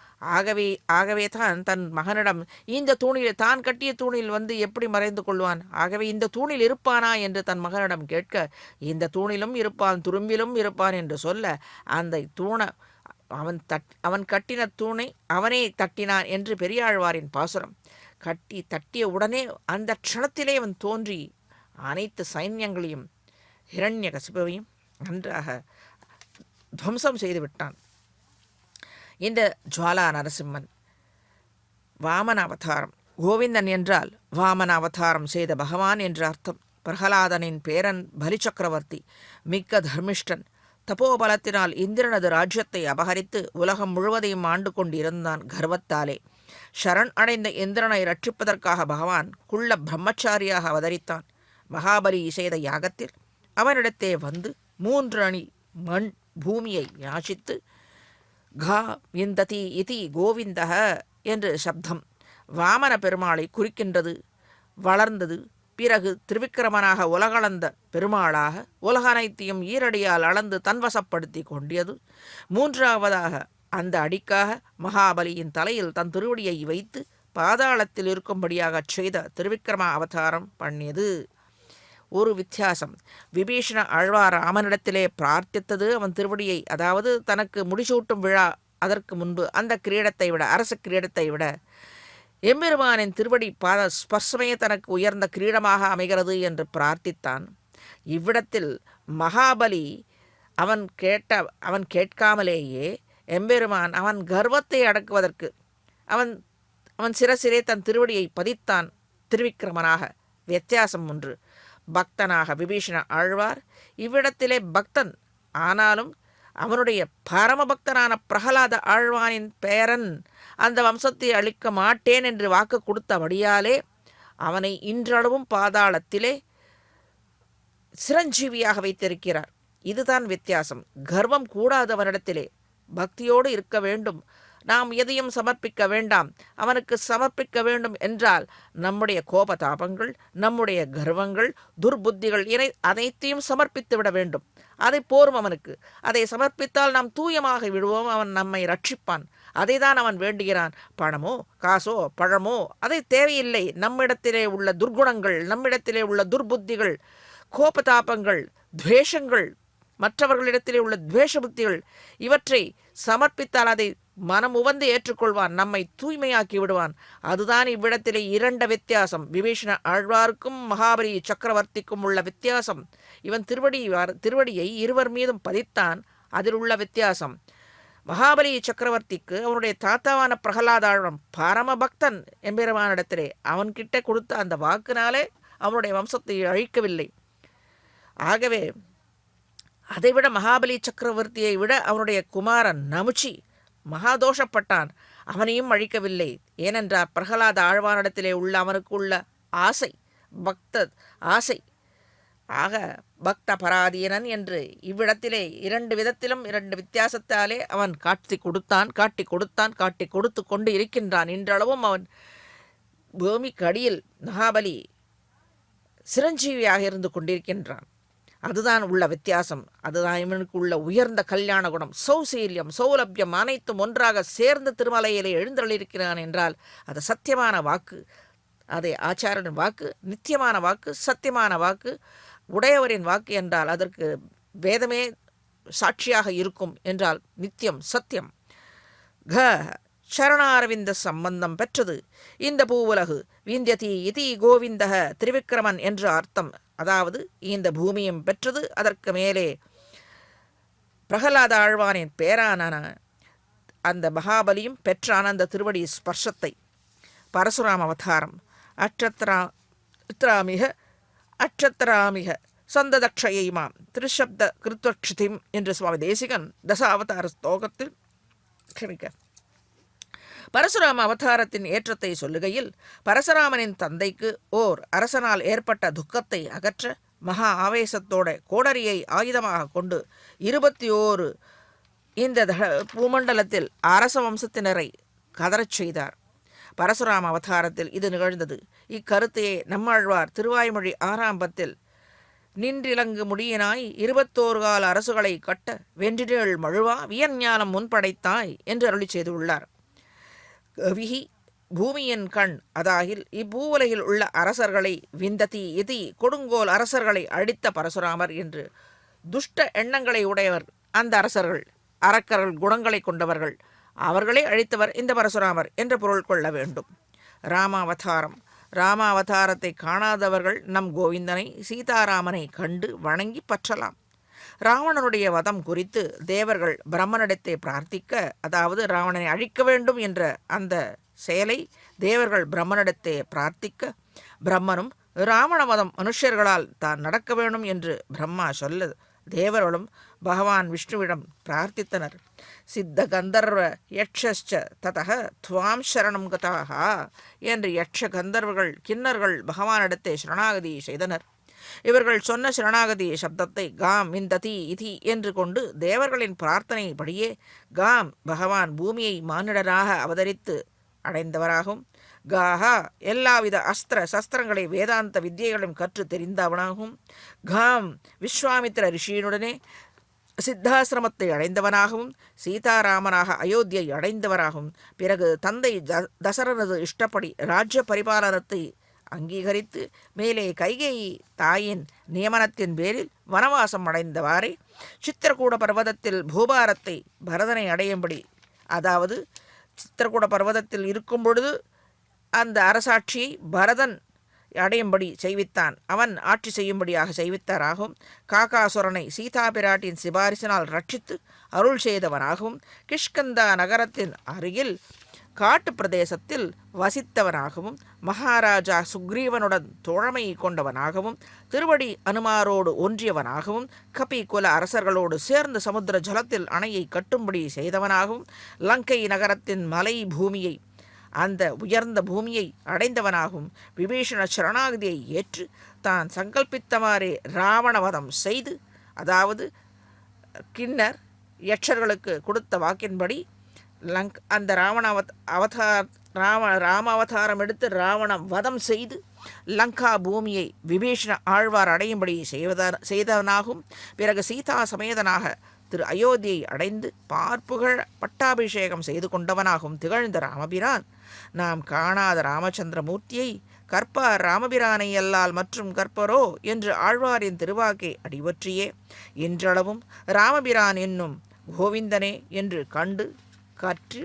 ஆகவே தான் தன் மகனிடம் இந்த தூணில், தான் கட்டிய தூணில் வந்து எப்படி மறைந்து கொள்வான், ஆகவே இந்த தூணில் இருப்பானா என்று தன் மகனிடம் கேட்க, இந்த தூணிலும் இருப்பான், துரும்பிலும் இருப்பான் என்று சொல்ல, அந்த தூணை அவன் கட்டின தூணை அவனே தட்டினான் என்று பெரியாழ்வாரின் பாசுரம். தட்டிய உடனே அந்த க்ஷணத்திலே அவன் தோன்றி அனைத்து சைன்யங்களையும் ஹிரண்யகசிபுவையும் நன்றாக துவம்சம் செய்து விட்டான். இந்த ஜுவாலா நரசிம்மன் வாமன அவதாரம். கோவிந்தன் என்றால் வாமன அவதாரம் செய்த பகவான் என்று அர்த்தம். பிரகலாதனின் பேரன் பலி சக்கரவர்த்தி மிக்க தர்மிஷ்டன். தபோபலத்தினால் இந்திரனது ராஜ்யத்தை அபகரித்து உலகம் முழுவதையும் ஆண்டு கொண்டிருந்தான் கர்வத்தாலே. சரண் அடைந்த இந்திரனை ரட்சிப்பதற்காக பகவான் குள்ள பிரம்மச்சாரியாக அவதரித்தான். மகாபலி செய்த யாகத்தில் அவனிடத்தே வந்து 3 அணி மண் பூமியை யாசித்து கா விந்ததி இதி கோவிந்தக என்று சப்தம் வாமன பெருமாளை குறிக்கின்றது. வளர்ந்தது. பிறகு திருவிக்கிரமனாக உலகளந்த பெருமாளாக உலகனைத்தையும் ஈரடியால் அளந்து தன்வசப்படுத்தி கொண்டியது. 3ஆவதாக அந்த அடிக்காக மகாபலியின் தலையில் தன் திருவடியை வைத்து பாதாளத்தில் இருக்கும்படியாக செய்த திருவிக்கிரம அவதாரம் பண்ணியது. ஒரு வித்தியாசம். விபீஷண ஆழ்வார் ராமனிடத்திலே பிரார்த்தித்தது அவன் திருவடியை, அதாவது தனக்கு முடிசூட்டும் விழா அதற்கு முன்பு அந்த கிரீடத்தை விட, அரச கிரீடத்தை விட எம்பெருமானின் திருவடி பாத ஸ்பர்சமே தனக்கு உயர்ந்த கிரீடமாக அமைகிறது என்று பிரார்த்தித்தான். இவ்விடத்தில் மகாபலி அவன் கேட்காமலேயே எம்பெருமான் அவன் கர்வத்தை அடக்குவதற்கு அவன் சிரசிலே தன் திருவடியை பதித்தான். திருவிக்கிரமனாக வித்தியாசம் ஒன்று. பக்தனாக விபீஷண ஆழ்வார் இவ்விடத்திலே பக்தன், ஆனாலும் அவனுடைய பரமபக்தனான பிரகலாத ஆழ்வானின் பேரன். அந்த வம்சத்தை அழிக்க மாட்டேன் என்று வாக்கு கொடுத்தபடியாலே அவனை இன்றளவும் பாதாளத்திலே சிரஞ்சீவியாக வைத்திருக்கிறார். இதுதான் வித்தியாசம். கர்வம் கூடாது அவனிடத்திலே. பக்தியோடு இருக்க வேண்டும். நாம் எதையும் சமர்ப்பிக்க வேண்டாம். அவனுக்கு சமர்ப்பிக்க வேண்டும் என்றால் நம்முடைய கோபதாபங்கள், நம்முடைய கர்வங்கள், துர்புத்திகள் அனைத்தையும் சமர்ப்பித்து விட வேண்டும். அதை போரும் அவனுக்கு. அதை சமர்ப்பித்தால் நாம் தூயமாக விடுவோம். அவன் நம்மை ரட்சிப்பான். அதை தான் அவன் வேண்டுகிறான். பணமோ காசோ பழமோ அதை தேவையில்லை. நம்மிடத்திலே உள்ள துர்குணங்கள், நம்மிடத்திலே உள்ள துர்புத்திகள், கோபதாபங்கள், துவேஷங்கள், மற்றவர்களிடத்திலே உள்ள துவேஷ புத்திகள், இவற்றை சமர்ப்பித்தால் அதை மனம் உவந்து ஏற்றுக்கொள்வான். நம்மை தூய்மையாக்கி விடுவான். அதுதான் இவ்விடத்திலே 2 வித்தியாசம். விபீஷண ஆழ்வாருக்கும் மகாபலி சக்கரவர்த்திக்கும் உள்ள வித்தியாசம். இவன் திருவடியை இருவர் மீதும் பதித்தான். அதில் உள்ள வித்தியாசம். மகாபலி சக்கரவர்த்திக்கு அவனுடைய தாத்தாவான பிரகலாத ஆழ்வான் பரமபக்தன் எம்பெருமானிடத்திலே. அவன்கிட்ட கொடுத்த அந்த வாக்குனாலே அவனுடைய வம்சத்தை அழிக்கவில்லை. ஆகவே அதைவிட மகாபலி சக்கரவர்த்தியை விட அவனுடைய குமாரன் நமுச்சி மகாதோஷப்பட்டான். அவனையும் அழிக்கவில்லை. ஏனென்றால் பிரகலாத ஆழ்வானிடத்திலே உள்ள அவனுக்கு உள்ள ஆசை, பக்த ஆசை. ஆக பக்த பராதீனன் என்று இவ்விடத்திலே 2 விதத்திலும் 2 வித்தியாசத்தாலே அவன் காட்டி கொடுத்து கொண்டு இருக்கின்றான். இன்றளவும் அவன் பூமிக்கு அடியில் மகாபலி சிரஞ்சீவியாக இருந்து கொண்டிருக்கின்றான். அதுதான் உள்ள வித்தியாசம். அதுதான் இவனுக்கு உள்ள உயர்ந்த கல்யாண குணம். சௌசீல்யம், சௌலபியம் அனைத்தும் ஒன்றாக சேர்ந்து திருமலையிலே எழுந்தருளிருக்கிறான் என்றால் அது சத்தியமான வாக்கு. அதை ஆச்சாரனின் வாக்கு, நித்தியமான வாக்கு, சத்தியமான வாக்கு, உடையவரின் வாக்கு என்றால் அதற்கு வேதமே சாட்சியாக இருக்கும் என்றால் நித்தியம் சத்தியம். சரணாரவிந்த சம்பந்தம் பெற்றது இந்த பூவுலகு. விந்தியதி இதி கோவிந்தக திரிவிக்ரமன் என்று அர்த்தம். அதாவது இந்த பூமியும் பெற்றது, அதற்கு மேலே பிரகலாத ஆழ்வானின் பேரான அந்த மகாபலியும் பெற்றான அந்த திருவடி ஸ்பர்ஷத்தை. பரசுராம அவதாரம். அற்றத்ராமிக சந்ததக்ஷயை மாம் திருஷப்த கிருத்வக்ஷிதிம் என்று சுவாமி தேசிகன் தசாவதார ஸ்லோகத்தில் பரசுராம அவதாரத்தின் ஏற்றத்தை சொல்லுகையில், பரசுராமனின் தந்தைக்கு ஓர் அரசனால் ஏற்பட்ட துக்கத்தை அகற்ற மகா ஆவேசத்தோட கோடரியை ஆயுதமாக கொண்டு 21 இந்த பூமண்டலத்தில் அரச வம்சத்தினரை கதறச் செய்தார். பரசுராம அவதாரத்தில் இது நிகழ்ந்தது. இக்கருத்தையே நம்மாழ்வார் திருவாய்மொழி 6ஆம் பத்தில் நின்றிலங்கு முடியினாய் 21 கால அரசுகளை கட்ட வென்றினேள் மழுவா வியஞ்ஞானம் முன்படைத்தாய் என்று அருளி செய்துள்ளார். கவிஹி பூமியின் கண் அதாகில் இப்பூவுலகில் உள்ள அரசர்களை விந்ததி இதி கொடுங்கோல் அரசர்களை அழித்த பரசுராமர் என்று துஷ்ட எண்ணங்களை உடையவர் அந்த அரசர்கள், அரக்கர்கள் குணங்களை கொண்டவர்கள், அவர்களே அழித்தவர் இந்த பரசுராமர் என்ற பொருள் கொள்ள வேண்டும். ராமாவதாரம். ராமாவதாரத்தை காணாதவர்கள் நம் கோவிந்தனை சீதாராமனை கண்டு வணங்கி பற்றலாம். ராவணனுடைய வதம் குறித்து தேவர்கள் பிரம்மனிடத்தை பிரார்த்திக்க, அதாவது ராவணனை அழிக்க வேண்டும் என்ற அந்த செயலை தேவர்கள் பிரம்மனிடத்தை பிரார்த்திக்க, பிரம்மனும் ராவண வதம் மனுஷர்களால் தான் நடக்க வேண்டும் என்று பிரம்மா சொல்ல தேவர்களும் பகவான் விஷ்ணுவிடம் பிரார்த்தித்தனர். சித்த கந்தர்வ யக்ஷஸ்ச ததக துவாம் சரணம் கதாக என்று யக்ஷ கந்தர்வர்கள் கிண்ணர்கள் பகவானிடத்தை சரணாகதி செய்தனர். இவர்கள் சொன்ன சரணாகதி சப்தத்தை காம் விந்ததி இதி என்று கொண்டு தேவர்களின் பிரார்த்தனைப்படியே காம் பகவான் பூமியை மானிடராக அவதரித்து அடைந்தவராகவும், காஹா எல்லாவித அஸ்திர சஸ்திரங்களை வேதாந்த வித்தியைகளும் கற்று தெரிந்தவனாகவும், காம் விஸ்வாமித்திர ரிஷியினுடனே சித்தாசிரமத்தை அடைந்தவனாகவும், சீதாராமனாக அயோத்தியை அடைந்தவராகவும், பிறகு தந்தை தசரனது இஷ்டப்படி ராஜ்ய பரிபாலனத்தை அங்கீகரித்து மேலே கைகேயி தாயின் நியமனத்தின் பேரில் வனவாசம் அடைந்தவாறே சித்திரகூட பர்வதத்தில் பூபாரத்தை பரதனை அடையும்படி, அதாவது சித்திரகூட பர்வதத்தில் இருக்கும் பொழுது அந்த அரசாட்சியை பரதன் அடையும்படி செய்வித்தான். அவன் ஆட்சி செய்யும்படியாக செய்வித்தாராகவும், காகாசுரனை சீதா பிராட்டின் சிபாரிசினால் ரட்சித்து அருள் செய்தவனாகவும், கிஷ்கந்தா நகரத்தின் அருகில் காட்டு பிரதேசத்தில் வசித்தவனாகவும், மகாராஜா சுக்ரீவனுடன் தோழமை கொண்டவனாகவும், திருவடி அனுமாரோடு ஒன்றியவனாகவும், கபி குல அரசர்களோடு சேர்ந்து சமுத்திர ஜலத்தில் அணையை கட்டும்படி செய்தவனாகவும், லங்கை நகரத்தின் மலை பூமியை அந்த உயர்ந்த பூமியை அடைந்தவனாகவும், விபீஷண சரணாகதியை ஏற்று தான் சங்கல்பித்தவாறே ராவணவதம் செய்து, அதாவது கிண்ணர் யட்சர்களுக்கு கொடுத்த வாக்கின்படி அந்த ராம அவதாரம் எடுத்து ராவண வதம் செய்து லங்கா பூமியை விபீஷண ஆழ்வார் அடையும்படி செய்தவனாகவும், பிறகு சீதா சமேதனாக திரு அயோத்தியை அடைந்து பார்ப்புகழ் பட்டாபிஷேகம் செய்து கொண்டவனாகவும் திகழ்ந்த ராமபிரான், நாம் காணாத ராமச்சந்திரமூர்த்தியை கற்பார் ராமபிரானை அல்லால் மற்றும் கற்பரோ என்று ஆழ்வாரின் திருவாக்கை அடிவற்றியே இன்றளவும் ராமபிரான் என்னும் கோவிந்தனே என்று கண்டு கற்று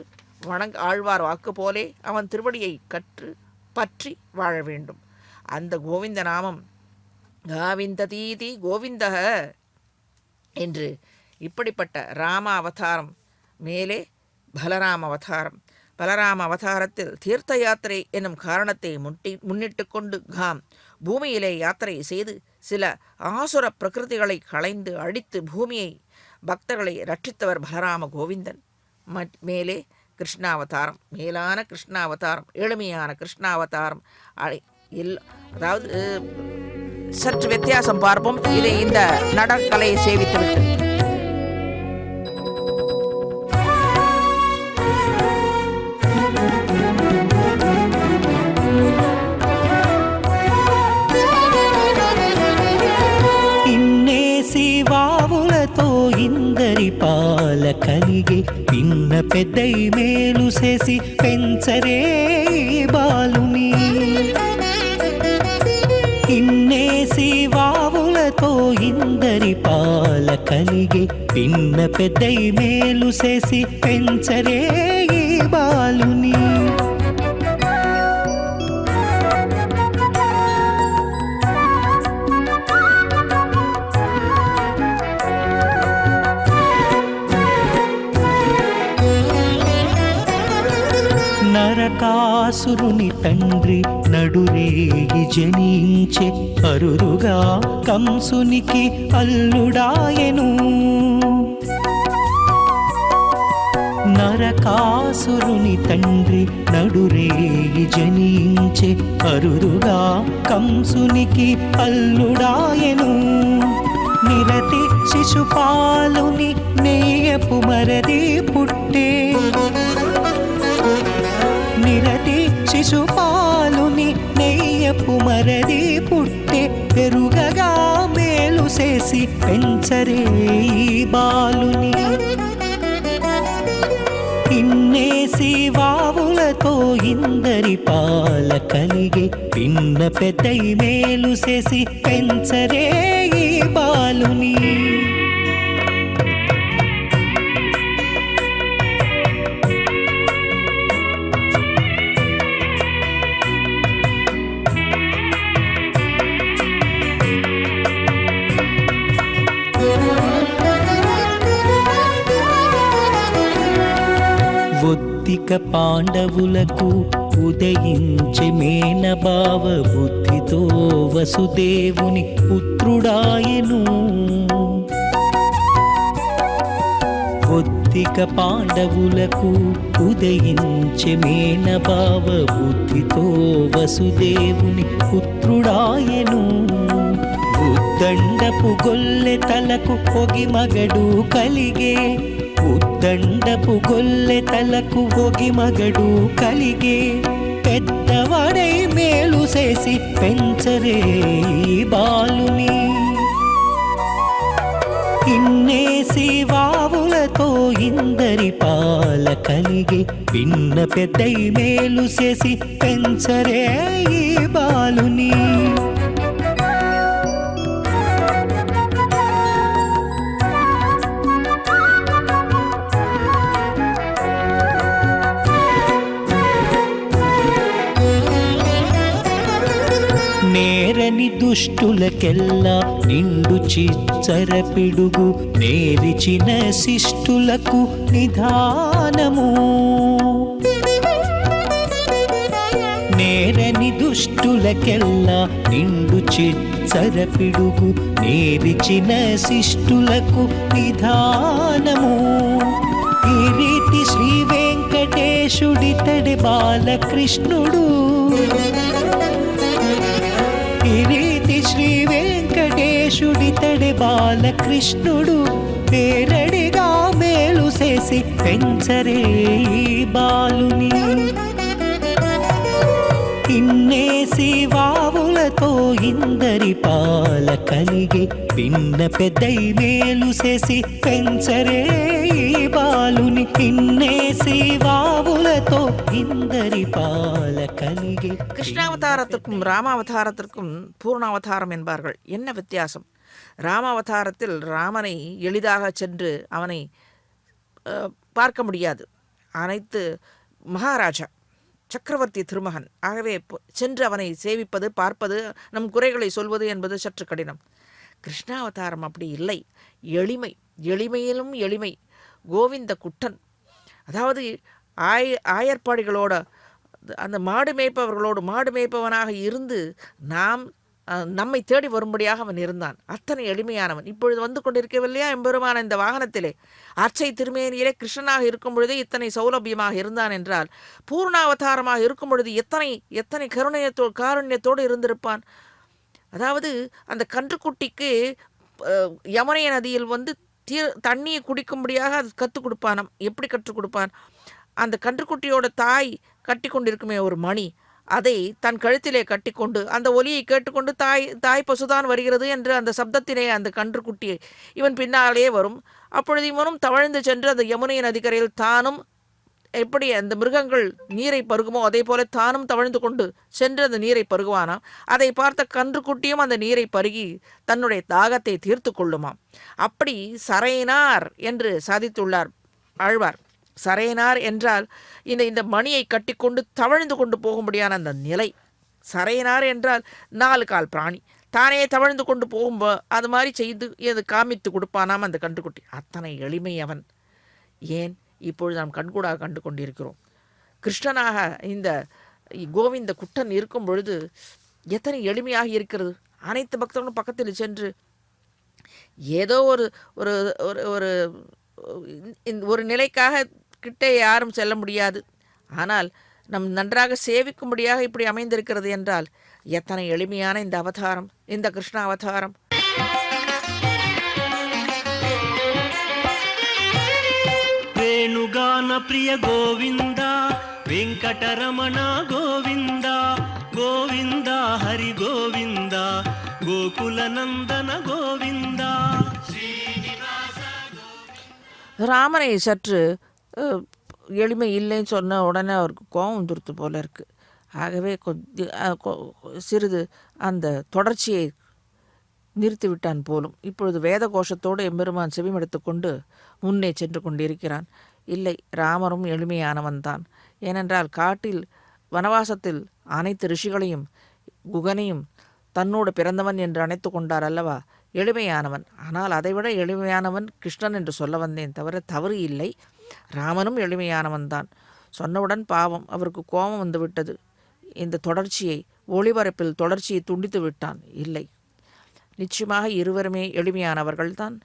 ஆழ்வார் வாக்கு போலே அவன் திருவடியை கற்று பற்றி வாழ வேண்டும். அந்த கோவிந்த நாமம் காவிந்ததீதி கோவிந்தக என்று இப்படிப்பட்ட ராம அவதாரம் மேலே பலராம அவதாரம். பலராம அவதாரத்தில் தீர்த்த யாத்திரை என்னும் காரணத்தை முன்னிட்டு கொண்டு காம் பூமியிலே யாத்திரை செய்து சில ஆசுர பிரகிருதிகளை களைந்து அழித்து பூமியை பக்தர்களை ரட்சித்தவர் பலராம கோவிந்தன். மேலே கிருஷ்ணாவதாரம், மேலான கிருஷ்ணாவதாரம், எளிமையான கிருஷ்ணாவதாரம். அதாவது சற்று வித்தியாசம் பார்ப்போம். இதை இந்த நடக்கலையை சேவித்துவிட்டு ఇందరి పాల కలిగే పిన్న పెద్దై మేలు చేసి పెంచరే బాలుని ఇన్నేసి వావులతో ఇందరి పాల కలిగే పిన్న పెద్దై మేలు చేసి పెంచరే బాలుని నరకాసురుని తండ్రి నడురేగి జనించే అరురుగా కంసునికి అల్లుడాయెను. నరకాసురుని తండ్రి నడురేగి జనించే అరురుగా కంసునికి అల్లుడాయెను. నిరతి శిశుపాలుని నేయపు మరది పుట్టే. నిరతి శిశుపాలుని నెయ్యపు మరది పుట్టే. పెరుగగా మేలు చేసి పెంచరే ఈ బాలుని. ఇన్నేసి వావులతో ఇందరి పాల కలిగే పిన్న పెద్దై మేలు చేసి పెంచరే ఈ బాలుని. ఒత్తిక పాండవులకు ఉదయించే మేనభావ బుద్ధితో వసుదేవుని పుత్రుడాయెను. ఒత్తిక పాండవులకు ఉదయించే మేనభావ బుద్ధితో వసుదేవుని పుత్రుడాయెను. ఉద్దండపు గొల్లె తలకు పొగి మగడు కలిగే. ఉద్దండపు గొల్లె తలకు పొగి మగడు కలిగే. పెద్దవాడై మేలు చేసి పెంచరే ఈ బాలుని. ఇన్నేసి వావులతో ఇందరి పాల కలిగే పిన్న పెద్దై మేలు చేసి పెంచరే ఈ బాలుని. నేరని దుష్టులకెల్లా నిండు చిచ్చర పిడుగు నేరిచిన శిష్టులకు నిధానము. నేరని దుష్టులకెల్లా నిండు చిచ్చర పిడుగు నేరిచిన శిష్టులకు నిధానము. ఈ రీతి శ్రీ వెంకటేశుడితడి బాలకృష్ణుడు. ఈ రీతి శ్రీ వెంకటేశుడితడి బాలకృష్ణుడు. పేరడిగా మేలు చేసి పెంచరే ఈ బాలుని. ఇన్నేసి వావులతో ఇందరి పాల కలిగే పిన్న పెద్దై మేలు చేసి పెంచరే ఈ బాలుని. ఇన్నేసి వావులతో ఇందరి பால கலிகை. கிருஷ்ணாவதாரத்திற்கும் ராமாவதாரத்திற்கும் பூர்ணாவதாரம் என்பார்கள். என்ன வித்தியாசம்? ராமாவதாரத்தில் ராமனை எளிதாக சென்று அவனை பார்க்க முடியாது. அனைத்து மகாராஜா சக்கரவர்த்தி திருமகன். ஆகவே சென்று அவனை சேவிப்பது, பார்ப்பது, நம் குறைகளை சொல்வது என்பது சற்று கடினம். கிருஷ்ணாவதாரம் அப்படி இல்லை. எளிமை, எளிமையிலும் எளிமை. கோவிந்த குட்டன், அதாவது ஆயர்பாடிகளோட அந்த மாடு மேய்ப்பவர்களோடு மாடு மேய்ப்பவனாக இருந்து நம்மை தேடி வரும்படியாக அவன் இருந்தான். அத்தனை எளிமையானவன். இப்பொழுது வந்து கொண்டிருக்கவில்லையா எம்பெருமான இந்த வாகனத்திலே அர்ச்சை திருமேனியிலே கிருஷ்ணனாக இருக்கும் பொழுதே இத்தனை சௌலபியமாக இருந்தான் என்றால், பூர்ணாவதாரமாக இருக்கும் பொழுது எத்தனை காருண்யத்தோடு இருந்திருப்பான். அதாவது அந்த கன்றுக்குட்டிக்கு யமுனை நதியில் வந்து தண்ணியை குடிக்கும்படியாக அது கற்றுக் கொடுப்பானாம். எப்படி கற்றுக் கொடுப்பான்? அந்த கன்றுக்குட்டியோட தாய் கட்டி கொண்டிருக்குமே ஒரு மணி, அதை தன் கழுத்திலே கட்டிக்கொண்டு அந்த ஒலியை கேட்டுக்கொண்டு தாய் பசுதான் வருகிறது என்று அந்த சப்தத்திலே அந்த கன்றுக்குட்டி இவன் பின்னாலே வரும். அப்பொழுது இவனும் தவழ்ந்து சென்று அந்த யமுனை நதிக்கரையில் தானும் எப்படி அந்த மிருகங்கள் நீரை பருகுமோ அதே போல தானும் தவழ்ந்து கொண்டு சென்று அந்த நீரை பருகுவானாம். அதை பார்த்த கன்றுக்குட்டியும் அந்த நீரை பருகி தன்னுடைய தாகத்தை தீர்த்து கொள்ளுமாம். அப்படி சரையினார் என்று சாதித்துள்ளார் ஆழ்வார். சரையினார் என்றால் இந்த மணியை கட்டிக்கொண்டு தவழ்ந்து கொண்டு போகும்படியான அந்த நிலை. சரையினார் என்றால் 4 கால் பிராணி தானே தவழ்ந்து கொண்டு போகும்போ அது மாதிரி செய்து அது காமித்து கொடுப்பானாம் அந்த கன்றுக்குட்டி. அத்தனை எளிமை அவன். ஏன் இப்பொழுது நாம் கண்கூடாக கண்டு கொண்டிருக்கிறோம். கிருஷ்ணனாக இந்த கோவிந்த குட்டன் இருக்கும் பொழுது எத்தனை எளிமையாக இருக்கிறது. அனைத்து பக்தர்களும் பக்கத்தில் சென்று ஏதோ ஒரு ஒரு ஒரு ஒரு ஒரு நிலைக்காக கிட்டே யாரும் செல்ல முடியாது. ஆனால் நம் நன்றாக சேவிக்கும்படியாக இப்படி அமைந்திருக்கிறது என்றால் எத்தனை எளிமையான இந்த அவதாரம், இந்த கிருஷ்ண அவதாரம். ವೇಣುಗಾನ ಪ್ರಿಯ ಗೋವಿಂದ ವೆಂಕಟರಮಣ ಗೋವಿಂದ ಗೋವಿಂದ ಹರಿ ಗೋವಿಂದ ಗೋಕುಲ ನಂದನ ಗೋವಿಂದ. ராமனை சற்று எளிமை இல்லைன்னு சொன்ன உடனே அவருக்கு கோபம் வந்துருத்து போல இருக்குது. ஆகவே சிறிது அந்த தொடர்ச்சியை நிறுத்திவிட்டான் போலும். இப்பொழுது வேத கோஷத்தோடு எம்பெருமான் செவிமடுத்து கொண்டு முன்னே சென்று கொண்டிருக்கிறான். இல்லை, ராமரும் எளிமையானவன்தான். ஏனென்றால் காட்டில் வனவாசத்தில் அனைத்து ரிஷிகளையும் குகனையும் தன்னோடு பிறந்தவன் என்று அணைத்து கொண்டார் அல்லவா. எளிமையானவன். ஆனால் அதைவிட எளிமையானவன் கிருஷ்ணன் என்று சொல்ல வந்தேன் தவிர தவறு இல்லை. ராமனும் எளிமையானவன்தான். சொன்னவுடன் பாவம் அவருக்கு கோபம் வந்துவிட்டது. இந்த தொடர்ச்சியை ஒளிபரப்பில் தொடர்ச்சியை துண்டித்து விட்டான். இல்லை, நிச்சயமாக இருவருமே எளிமையானவர்கள்தான்,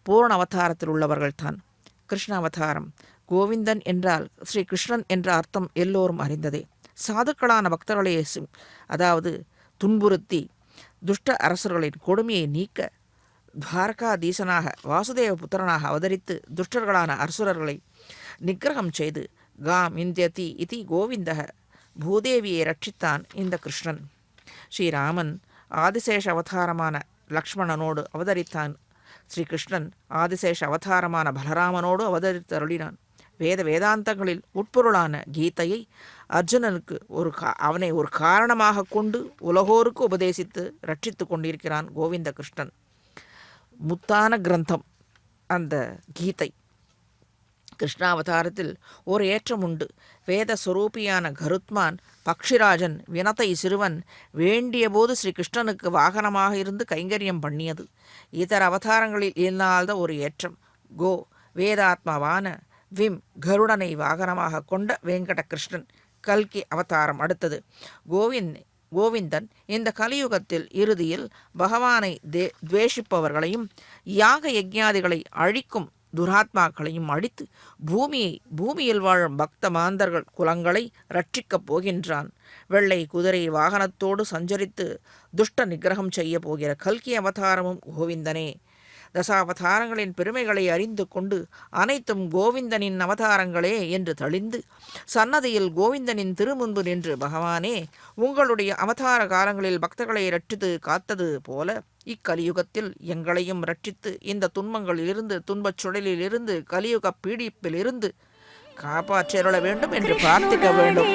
பூரண அவதாரத்தில் உள்ளவர்கள்தான். கிருஷ்ண அவதாரம். கோவிந்தன் என்றால் ஸ்ரீ கிருஷ்ணன் என்ற அர்த்தம் எல்லோரும் அறிந்ததே. சாதுக்களான பக்தர்களை அதாவது துன்புறுத்தி துஷ்ட அரசர்களின் கொடுமையை நீக்க துவாரகாதீசனாக வாசுதேவ புத்திரனாக அவதரித்து துஷ்டர்களான அசுரர்களை நிகிரகம் செய்து காம் இந்தியதி இதி கோவிந்தக பூதேவியை ரட்சித்தான் இந்த கிருஷ்ணன். ஸ்ரீராமன் ஆதிசேஷ அவதாரமான லக்ஷ்மணனோடு அவதரித்தான். ஸ்ரீகிருஷ்ணன் ஆதிசேஷ அவதாரமான பலராமனோடு அவதரித்தருளினான். வேதாந்தங்களில் உட்பொருளான கீதையை அர்ஜுனனுக்கு அவனை ஒரு காரணமாக கொண்டு உலகோருக்கு உபதேசித்து ரட்சித்து கொண்டிருக்கிறான் கோவிந்த கிருஷ்ணன். முத்தான கிரந்தம் அந்த கீதை. கிருஷ்ணாவதாரத்தில் ஒரு ஏற்றம் உண்டு. வேத ஸ்வரூபியான கருத்மான் பக்ஷிராஜன் வினத்தை சிறுவன் வேண்டிய போது ஸ்ரீ கிருஷ்ணனுக்கு வாகனமாக இருந்து கைங்கரியம் பண்ணியது. இதர அவதாரங்களில் இல்லாத ஒரு ஏற்றம். கோ வேதாத்மாவான விம் கருடனை வாகனமாக கொண்ட வெங்கட கிருஷ்ணன் கல்கி அவதாரம். அடுத்தது கோவிந்தன் இந்த கலியுகத்தில் இறுதியில் பகவானை துவேஷிப்பவர்களையும் யாக யஜ்ஞாதிகளை அழிக்கும் துராத்மாக்களையும் அழித்து பூமியில் வாழும் பக்த மாந்தர்கள் குலங்களை ரட்சிக்கப் போகின்றான். வெள்ளை குதிரை வாகனத்தோடு சஞ்சரித்து துஷ்ட நிகிரகம் செய்ய போகிற கல்கி அவதாரமும் கோவிந்தனே. தசாவதாரங்களின் பெருமைகளை அறிந்து கொண்டு அனைத்தும் கோவிந்தனின் அவதாரங்களே என்று தெளிந்து சன்னதியில் கோவிந்தனின் திருமுன்பு நின்று பகவானே, உங்களுடைய அவதார காலங்களில் பக்தர்களை ரட்சித்து காத்தது போல இக்கலியுகத்தில் எங்களையும் ரட்சித்து இந்த துன்பங்களிலிருந்து துன்பச் சுழலிலிருந்து கலியுக பீடிப்பிலிருந்து காப்பாற்றிருள வேண்டும் என்று பிரார்த்திக்க வேண்டும்.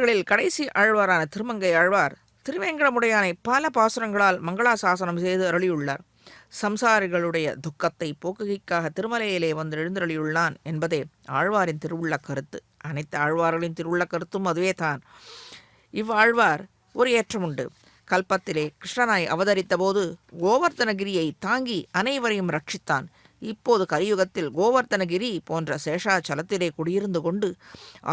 ஆழ்வார்களில் கடைசி ஆழ்வாரான திருமங்கை ஆழ்வார் திருவேங்கடமுடையானை பல பாசுரங்களால் மங்களாசாசனம் செய்து அருளியுள்ளார். சம்சாரிகளுடைய துக்கத்தை போக்குகைக்காக திருமலையிலே வந்து எழுந்தருளியுள்ளான் என்பதே ஆழ்வாரின் திருவுள்ள கருத்து. அனைத்து ஆழ்வார்களின் திருவுள்ள கருத்தும் அதுவே தான். இவ்வாழ்வார் ஒரு ஏற்றமுண்டு. கல்பத்திலே கிருஷ்ணனாய் அவதரித்த போது கோவர்த்தனகிரியை தாங்கி அனைவரையும் ரட்சித்தான். இப்போது கலியுகத்தில் கோவர்த்தனகிரி போன்ற சேஷாச்சலத்திலே குடியிருந்து கொண்டு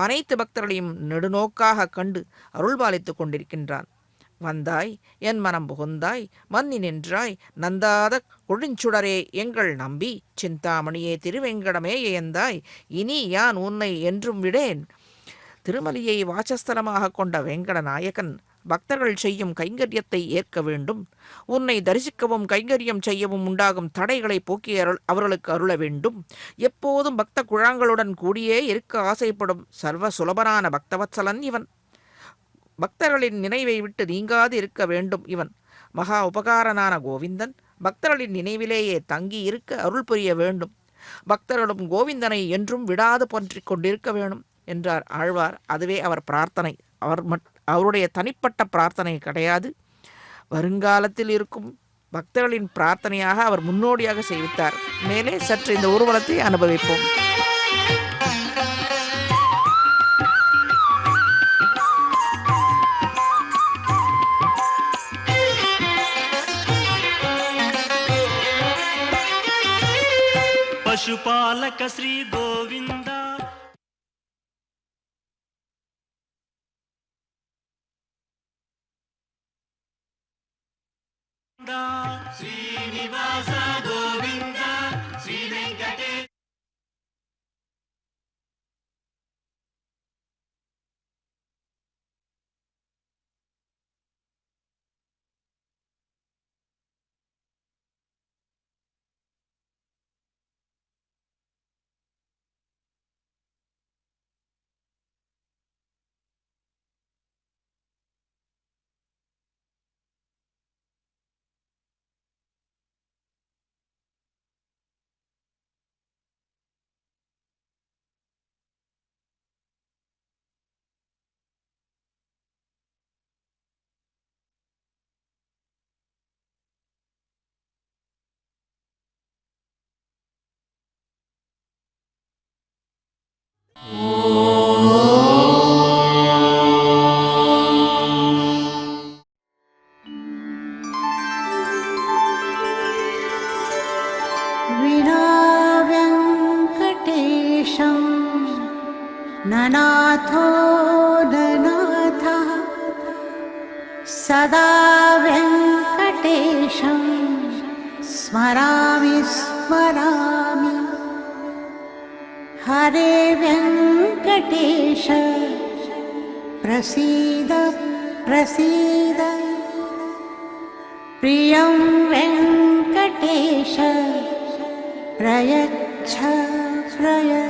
அனைத்து பக்தர்களையும் நெடுநோக்காக கண்டு அருள்பாலித்துக் கொண்டிருக்கின்றான். வந்தாய் என் மனம் புகுந்தாய் மன்னி நின்றாய் நந்தாத கொழுஞ்சுடரே எங்கள் நம்பி சிந்தாமணியே திருவெங்கடமே ஏந்தாய் இனி யான் உன்னை என்றும் விடேன். திருமலையை வாசஸ்தலமாக கொண்ட வெங்கட நாயகன் பக்தர்கள் செய்யும் கைங்கரியத்தை ஏற்க வேண்டும். உன்னை தரிசிக்கவும் கைங்கரியம் செய்யவும் உண்டாகும் தடைகளை போக்கி அவர்களுக்கு அருள வேண்டும். எப்போதும் பக்த குழாங்களுடன் கூடியே இருக்க ஆசைப்படும் சர்வ சுலபனான பக்தவத்சலன் இவன். பக்தர்களின் நினைவை விட்டு நீங்காது இருக்க வேண்டும் இவன். மகா உபகாரனான கோவிந்தன் பக்தர்களின் நினைவிலேயே தங்கி இருக்க அருள் புரிய வேண்டும். பக்தர்களும் கோவிந்தனை என்றும் விடாது போற்றிக் கொண்டிருக்க வேண்டும் என்றார் ஆழ்வார். அதுவே அவர் பிரார்த்தனை. அவருடைய தனிப்பட்ட பிரார்த்தனை கிடையாது. வருங்காலத்தில் இருக்கும் பக்தர்களின் பிரார்த்தனையாக அவர் முன்னோடியாக செய்வித்தார். மேலே சற்று இந்த ஊர்வலத்தை அனுபவிப்போம். ಪಶುಪಾಲಕ ಶ್ರೀ ಗೋವಿಂದ ಶ್ರೀನಿವಾಸ ಗೋವಿಂದ ಶ್ರೀ ವೆಂಕಟೇಶ विना वेङ्कटेशं ननाथो ननाथः सदा वेङ्कटेशं स्मरामि स्मरामि हरे वेङ्कटेश प्रसीद प्रसीद प्रियं वेङ्कटेश प्रयच्छ प्रयच्छ